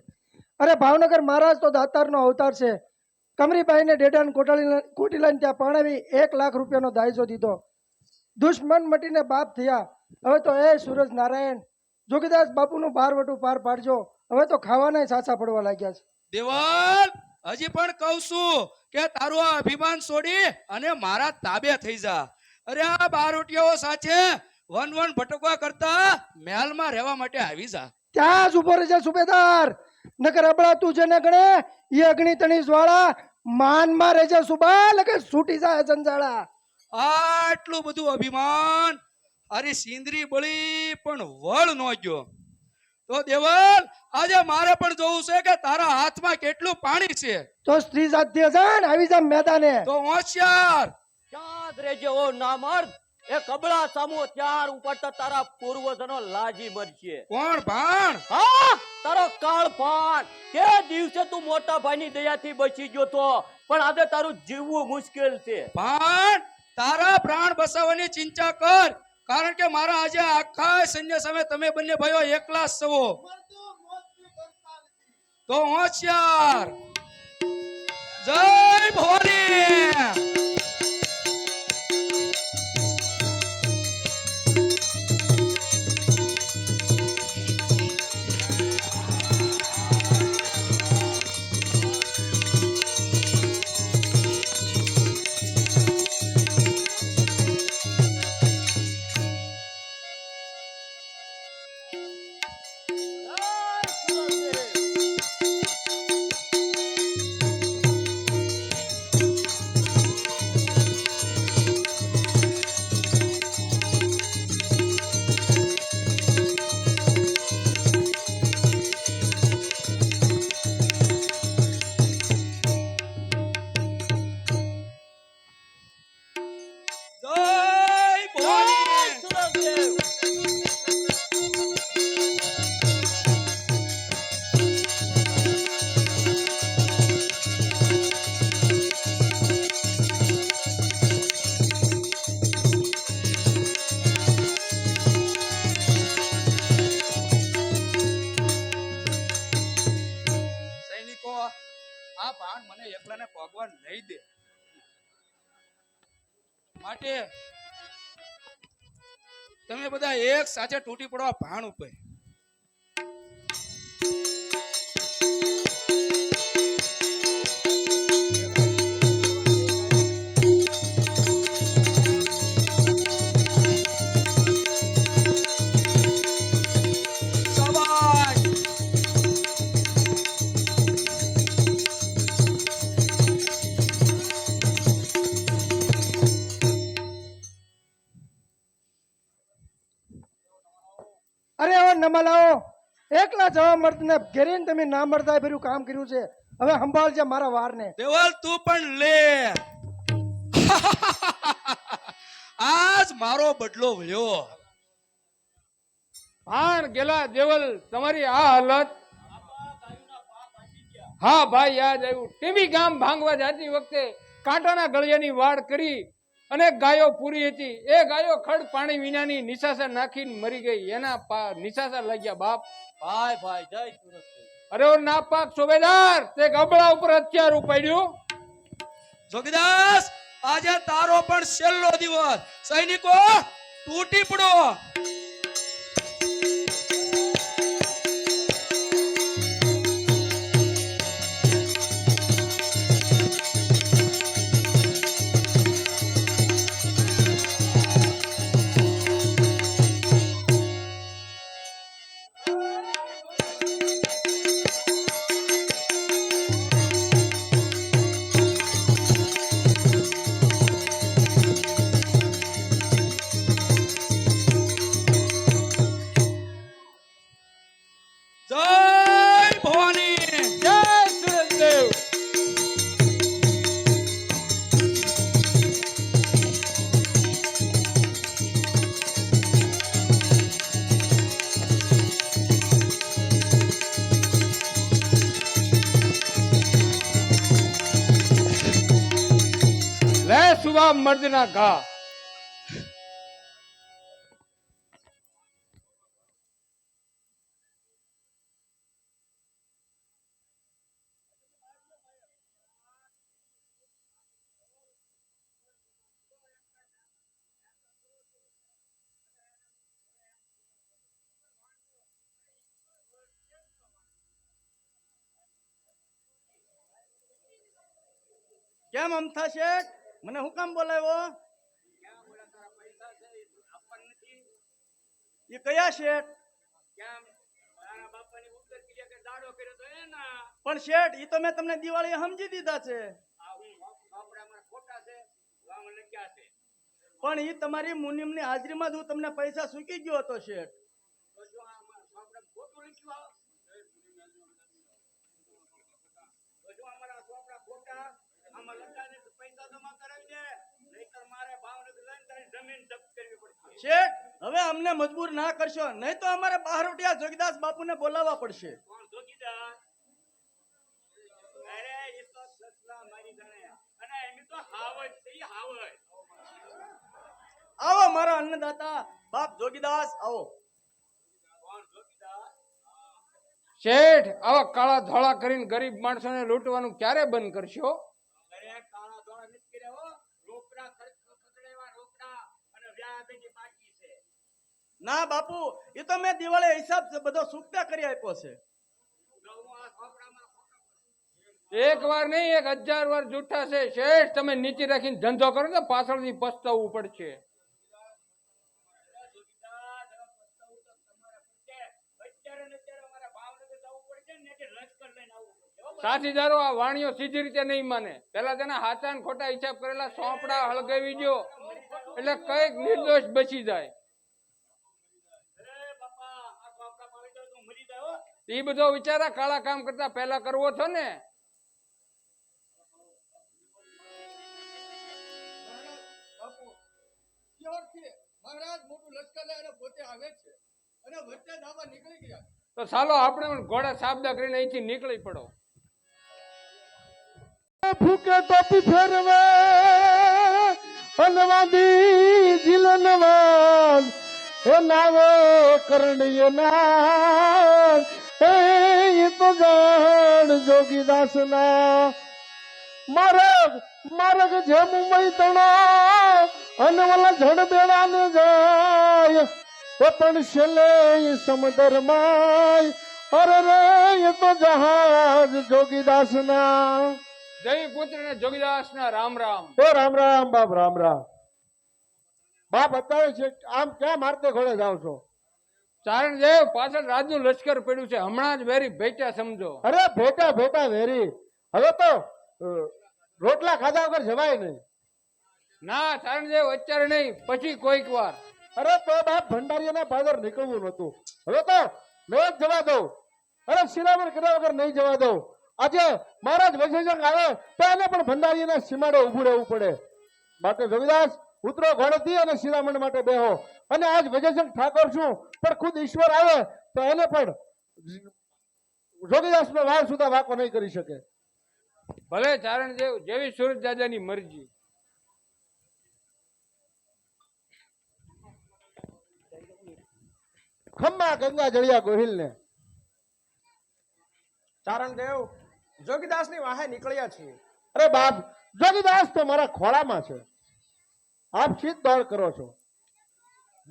F: અરે ભાવનગર મહારાજ તો દાતારનો અવતાર છે. કમરીબાઈને ડેડાને કોટીલાને ત્યાં પરણાવી 1 લાખ રૂપિયાનો દાયજો દીધો. દુશ્મન મટીને બાપ થયા. હવે તો એ સૂરજ નારાયણ, જોગીદાસ બાપુનું બારવટું પાર પાડજો. હવે તો ખાવાના સાચા પડવા લાગ્યા છે.
B: દેવલ, હજી પણ કહું છું કે તારું આ અભિમાન છોડી અને મારા તાબે થઈ જા. અરે આ બારોટિયાઓ સાથે વન ભટકવા કરતા મહેલમાં રહેવા માટે આવી જા.
F: ત્યાં જ ઉભો રહેજે સુબેદાર, નકર અબળા તું જેને ગણે એ અગ્નિ તણી જ્વાળા માનમાં રહેજે સુબા, લગે છૂટી જાય જંજાળા.
B: આટલું બધું અભિમાન અરે સિંદરી બળી પણ વળ નો ગયો. તો દેવલ, આજે મારે પણ જોવું છે કે તારા હાથમાં કેટલું પાણી છે.
F: તો સ્ત્રી જાતીય જાણ આવી જા મેદાને.
B: તો હોશિયાર
E: યાદ રહેજે ઓ નામર્દ, એ કબળા સામો ત્યાર ઉપડતા તારા પૂર્વજનો લાજી મરશે.
B: કોણ ભાણ?
E: હા, તારો કાળભાન. તે દિવસે તું મોટા ભાઈની દયાથી બચી ગયો તો, પણ આજે તારું જીવવું મુશ્કેલ છે.
B: ભાણ, તારા પ્રાણ બચાવવાની ચિંતા કર, કારણ કે મારા આજે આખા સૈન્ય સામે તમે બંને ભાઈઓ એકલા જ છો. તો હોશિયાર. જય ભવાની. આ ભાણ મને એકલાને ભગવાન નહીં દે, માટે તમે બધા એક સાથે તૂટી પડવા ભાણ ઉપર.
F: અરે હવે નમલાઓ, એકલા જવા મર્દને ઘેરીને તમે ના મરતા ભર્યું કામ કર્યું છે. હવે સંભાળજે મારા વારને.
B: દેવલ, તું પણ લે. આજ મારો બદલો વળ્યો.
C: ભાણ ગેલા દેવલ, તમારી આ હાલત. હા ભાઈ, યાદ આવ્યું. ટીબી ગામ ભાંગવા જતી વખતે કાંટાના ગળિયાની વાડ કરી અને ગાયો પૂરી હતી. એ ગાયો ખડ પાણી વિનાની નિશાસા નાખીને મરી ગઈ. એના નિશાસા લાગ્યા બાપ.
E: ભાઈ ભાઈ, જય સુરત.
C: અરે ઓ નાપાક સુબેદાર, તે ગબડા ઉપર હથિયાર ઉપાડ્યું.
B: જોગીદાસ, આજે તારો પણ છેલ્લો દિવસ. સૈનિકો, તૂટી પડો.
C: સુવા મર્દના ઘા.
F: કેમ અમથા શેઠ મને હું કામ બોલાવ્યો? એ કયા શેઠ? પણ શેઠ ઈ તો મેં તમને દિવાળી સમજી દીધા છે. પણ ઈ તમારી મુનિમની હાજરીમાં જ હું તમને પૈસા ચૂકી ગયો હતો શેઠ. શેઠ હવે અમને મજબૂર ના કરશો, નહીં તો અમારે બહારોટિયા જોગીદાસ બાપુને બોલાવવા પડશે. આવો મારા અન્નદાતા બાપ જોગીદાસ આવો.
C: શેઠ આવા કાળા ધોળા કરીને ગરીબ માણસોને લૂંટવાનું ક્યારે બંધ કરશો?
F: ના બાપુ એ તો મેં દિવાળી હિસાબ બધો સુકતા કરી આપ્યો છે.
C: એક વાર નહીં 1000 વાર જૂઠા છે શેઠ. તમે નીચે રાખીને ધંધો કરો તો પાછળથી પસ્તાવવું પડશે. સાથીદારો આ વાણીઓ સીધી રીતે નહીં માને. પેલા તેના હાચા ને ખોટા હિસાબ કરેલા સોંપડા હળગાવી દો એટલે કઈક નિર્દોષ બચી જાય. એ બધો વિચારા કાળા કામ કરતા પહેલા કરવો છો ને.
F: મહારાજ મોટું લશ્કર લઈને પોતે આવે છે અને વચ્ચે ધાવા નીકળી ગયા.
C: તો ચાલો આપણે પણ ઘોડા સાબદા કરીને અહીંથી નીકળી પડો.
G: ફૂકે ટોપી ફેરવે અનવાદી જીલનવાન એ નાવે કરણીય ના એ તો જાણ જોગીદાસ ના મારગ મારગ જે મુંબઈ તણા અને ઓલા જડ બેડા ને જાય એ પણ છેલ્લે સમુદ્ર માં અરે રે એ તો જહાજ જોગીદાસ ના.
C: જય પુત્ર ને જોગીદાસ ના રામ રામ.
G: એ રામ રામ બાપ રામ રામ. બાપ અત્યારે છે આમ ક્યાં મારતે ઘોડે જાવ છો?
C: ચારણ દેવ પાછળ રાજનું લશ્કર પડ્યું છે, હમણાં જ વેરી ભેટા સમજો.
G: અરે ભેટા ભેટા વેરી હવે તો રોટલા ખાધા વગર જવાય નહીં.
C: ના ચારણ દેવ અત્યારે નહીં, પછી કોઈક વાર.
G: અરે તો બાપ ભંડારીના પાદર નીકળવું નતું, હવે તો મેં જ જવા દઉં. અરે શિરામણ કર્યા વગર નહીં જવા દઉં. આજે મહારાજ વૈજયંગ આવે તો એને પણ ભંડારીના સીમાડે ઉભું રહેવું પડે. માટે જોગીદાસ ઉતરો ઘોડેથી અને શિરામણ માટે બેહો. અને આજ વૈજયંગ ઠાકોર છું પણ ખુદ ઈશ્વર આવે તો એને પણ જોગીદાસનો વાર સુધા વાકો નહીં કરી શકે.
C: ભલે ચારણ દેવ જેવી સુરત દાદાની મરજી.
G: ખમ્મા ગંગા જળિયા ગોહિલ ને.
L: ચારણ દેવ જોગીદાસ ની વાહે નીકળ્યા છીએ.
G: અરે બાપ જોગીદાસ તો મારા ખોળામાં છે, આપ શીત દોડ કરો છો.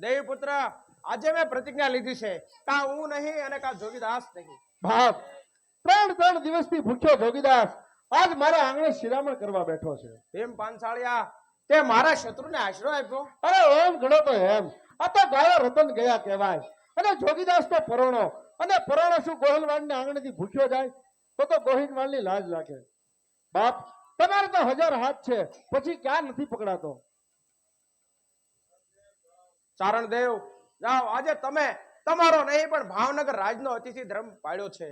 L: દેવી પુત્ર આજે મેં પ્રતિજ્ઞા લીધી છે, કા હું નહીં અને કા જોગીદાસ નહીં.
G: બાપ 3 દિવસથી ભૂખ્યો જોગીદાસ આજ મારા આંગણે શિરામણ કરવા બેઠો છે.
L: એમ પાંચાળિયા તે મારા શત્રુને આશરો આપ્યો.
G: અરે એમ ગણો તો એમ, આ તો ગાયો રતન ગયા કહેવાય. અને જોગીદાસ તો પરોણો, અને પરોણો શું ગોહિલવાડના આંગણેથી ભૂખ્યો જાય તો ગોહિલવાડની લાજ લાગે. બાપ તમારે તો 1000 હાથ છે, પછી ક્યાં નથી પકડાતો.
L: ચારણ દેવ જાઓ, આજે તમે તમારો નહીં પણ ભાવનગર રાજનો અતિથિ ધર્મ પાડ્યો છે.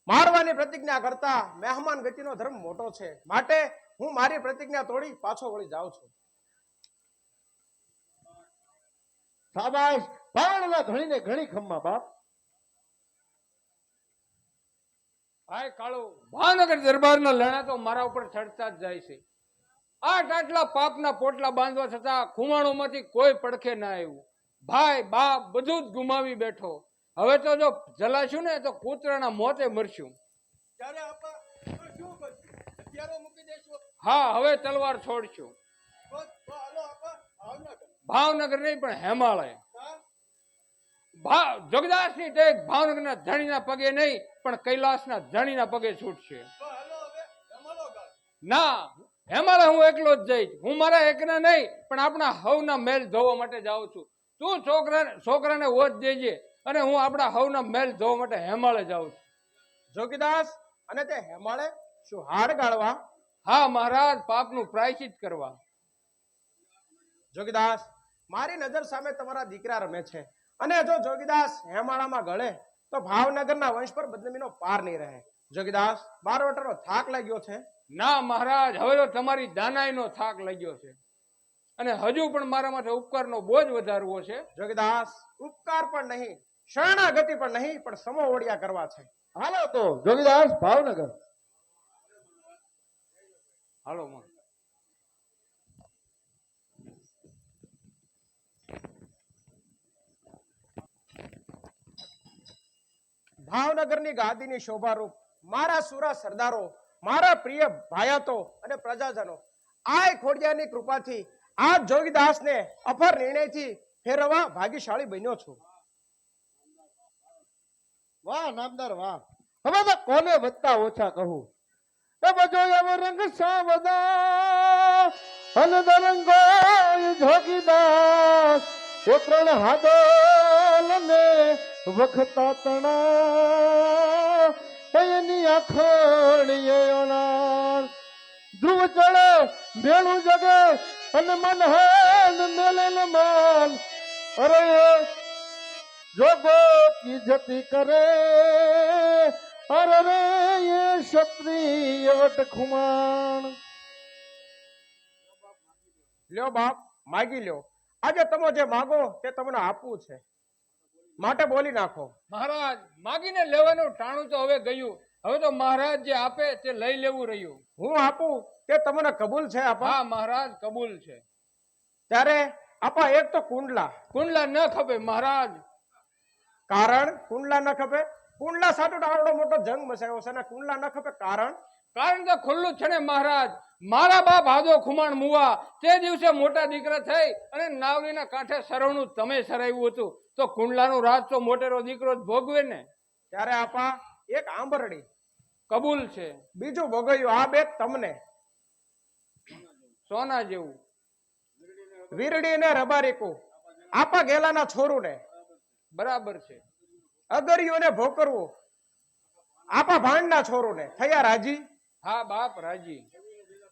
L: મારવાની પ્રતિજ્ઞા કરતા મહેમાન ગતિનો ધર્મ મોટો છે, માટે હું મારી પ્રતિજ્ઞા તોડી પાછો વળી જાઉં છું.
G: શાબાશ, ભાવનગરના ધણીને ઘણી ખમ્મા બાપ.
C: હાય કાળો, ભાવનગર દરબારના લણા તો મારા ઉપર ચડતા જ જાય છે. આટલા પાપના પોટલા બાંધવા છતાં ખુમાણોમાંથી કોઈ પડખે ના આવ્યું. ભાઈ બાપ બધું જ ગુમાવી બેઠો. હવે તો જો જલાશું ને તો કૂતરાના મોતે મરશું.
F: ત્યારે આપા તો શું કરશું? હથિયારો મૂકી દેશો?
C: હા, હવે તલવાર છોડશું.
F: તો હાલો આપા ભાવનગર.
C: ભાવનગર નહીં પણ હિમાલય. જોગીદાસની ટેક ભાવનગરના ધણીના પગે નહીં પણ કૈલાસના ધણીના પગે છૂટશે.
F: તો હાલો હવે રમાડો ગાળ.
C: ના, હિમાલય હું એકલો જ જઈશ. હું મારા એકના નહીં પણ આપણા હવના મહેલ ધોવા માટે જાઉં છું. તું છોકરાને વોટ દેજે અને હું આપણા હવના મહેલ ધોવા માટે હિમાલય જાઉં છું.
L: જોગીદાસ અને તે હેમાળે શું હાડ ગાળવા?
C: હા મહારાજ, પાપનું પ્રાયશ્ચિત કરવા.
L: જોગીદાસ, મારી નજર સામે તમારા દીકરા રમે છે અને જો જોગીદાસ હેમાળામાં ગળે તો ભાવનગરના વંશ પર બદનામીનો પાર નહીં રહે. જોગીદાસ, બારવટાનો થાક લાગ્યો છે?
C: ના મહારાજ, હવે તો તમારી દાનાઈનો થાક લાગ્યો છે અને હજુ પણ મારા માથે ઉપકારનો બોજ વધારવો છે.
L: જોગીદાસ, ઉપકાર પણ નહીં, શરણાગતિ પણ નહીં, પણ સમો ઓડિયા કરવા છે.
G: હાલો તો જોગીદાસ ભાવનગર.
C: હાલો માં.
L: ભાવનગરની ગાદીની શોભારૂપ મારા સુરા સરદારો, મારા પ્રિય ભાયાતો અને પ્રજાજનો, આ ખોડિયાની કૃપાથી આ જોગીદાસને અફર નિર્ણયથી ફેરવવા ભાગ્યશાળી બન્યો છું.
G: વાહ નામદાર વાહ. હવે તો કોને વધતા ઓછા કહું. એ બજો એવો રંગ સાવદા અને દરંગો જોગીદાસ એ ત્રણ હાદલ ને વખતા તણા એની આખોડીએ ઓનાર ધ્રુવ ચડે ભેળું જગે અને મન હેન મેલેલ માન અરે જોગો કી જતી કરે અરે રે એ ક્ષત્રિય વટ ખુમાણ.
L: લ્યો બાપ, માગી લ્યો. આજે તમે જે માગો તે તમને આપવું છે, માટે બોલી નાખો.
C: મહારાજ, માગીને લેવાનું ટાણું તો હવે ગયું. હવે તો મહારાજ જે આપે તે લઈ લેવું રહ્યું.
L: હું આપું તે તમને કબૂલ છે આપા?
C: હા મહારાજ, કબૂલ છે.
L: ત્યારે આપા એક તો કુંડલા.
C: કુંડલા ન ખપે મહારાજ.
L: કારણ કુંડલા ન ખપે? કુંડલા સાટું આવડો મોટો જંગ મચાયો છે ને કુંડલા ન ખપે કારણ?
C: કારણ તો ખુલ્લું છે ને મહારાજ. મારા બાપ હાદો ખુમાણ મુવા તે દિવસે મોટા દીકરા થઈ અને નાવલીના કાંઠે સરવણું તમે સરાવ્યું હતું તો કુંડલાનું રાજ તો મોટેરો દીકરો જ ભોગવે ને.
L: ત્યારે આપા એક આંબરડી
C: કબૂલ છે.
L: બીજું ભોગવ્યું આ બે તમને
C: સોના જેવું.
L: વીરડી ને રબારીકું આપા ગેલાના છોરું ને
C: બરાબર છે.
L: અગરિયોને ભોકરવું આપા ભાંડના છોરું ને થયા રાજી?
C: હા બાપ રાજી.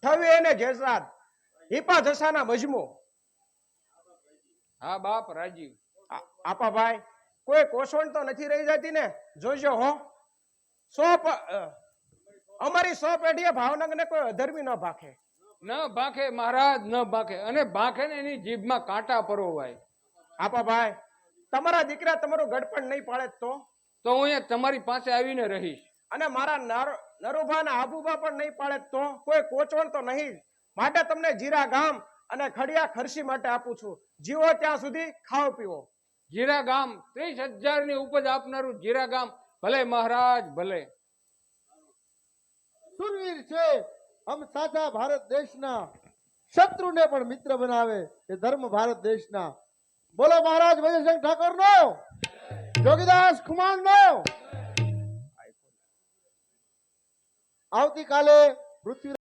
L: થવી એને જેસાદ હિપા જસાના મજમુ.
C: હા બાપ રાજી.
L: આપા ભાઈ, કોઈ કોસણ તો નથી રહી જતી ને? જોજો હો, અમારી 100 પેઢીએ ભાવનગર ને કોઈ અધર્મી ન ભાખે.
C: ન ભાખે મહારાજ, ન ભાખે. અને ભાખે ને એની જીભમાં કાંટા પરોવાય.
L: આપા ભાઈ, તમારા દીકરા તમારું ગડપણ નહીં પાડે તો
C: હું અહીંયા તમારી પાસે આવીને રહીશ.
L: અને મારા નરુભા ને આબુભા પણ નહીં પાડે તો કોઈ કોચવણ તો નહીં. માટે તમને જીરા ગામ અને ખડિયા ખરસી માટે આપું છું. જીવો ત્યાં સુધી ખાઓ પીવો.
C: જીરા ગામ 30,000 ની ઉપજ આપનારું જીરા ગામ. ભલે મહારાજ ભલે.
G: સુરવીર છે હમ સાચા ભારત દેશના, શત્રુને પણ મિત્ર બનાવે એ ધર્મ ભારત દેશના. બોલો મહારાજ વજયસિંહ ઠાકોર નો, જોગીદાસ ખુમાણ નો. આવતીકાલે પૃથ્વી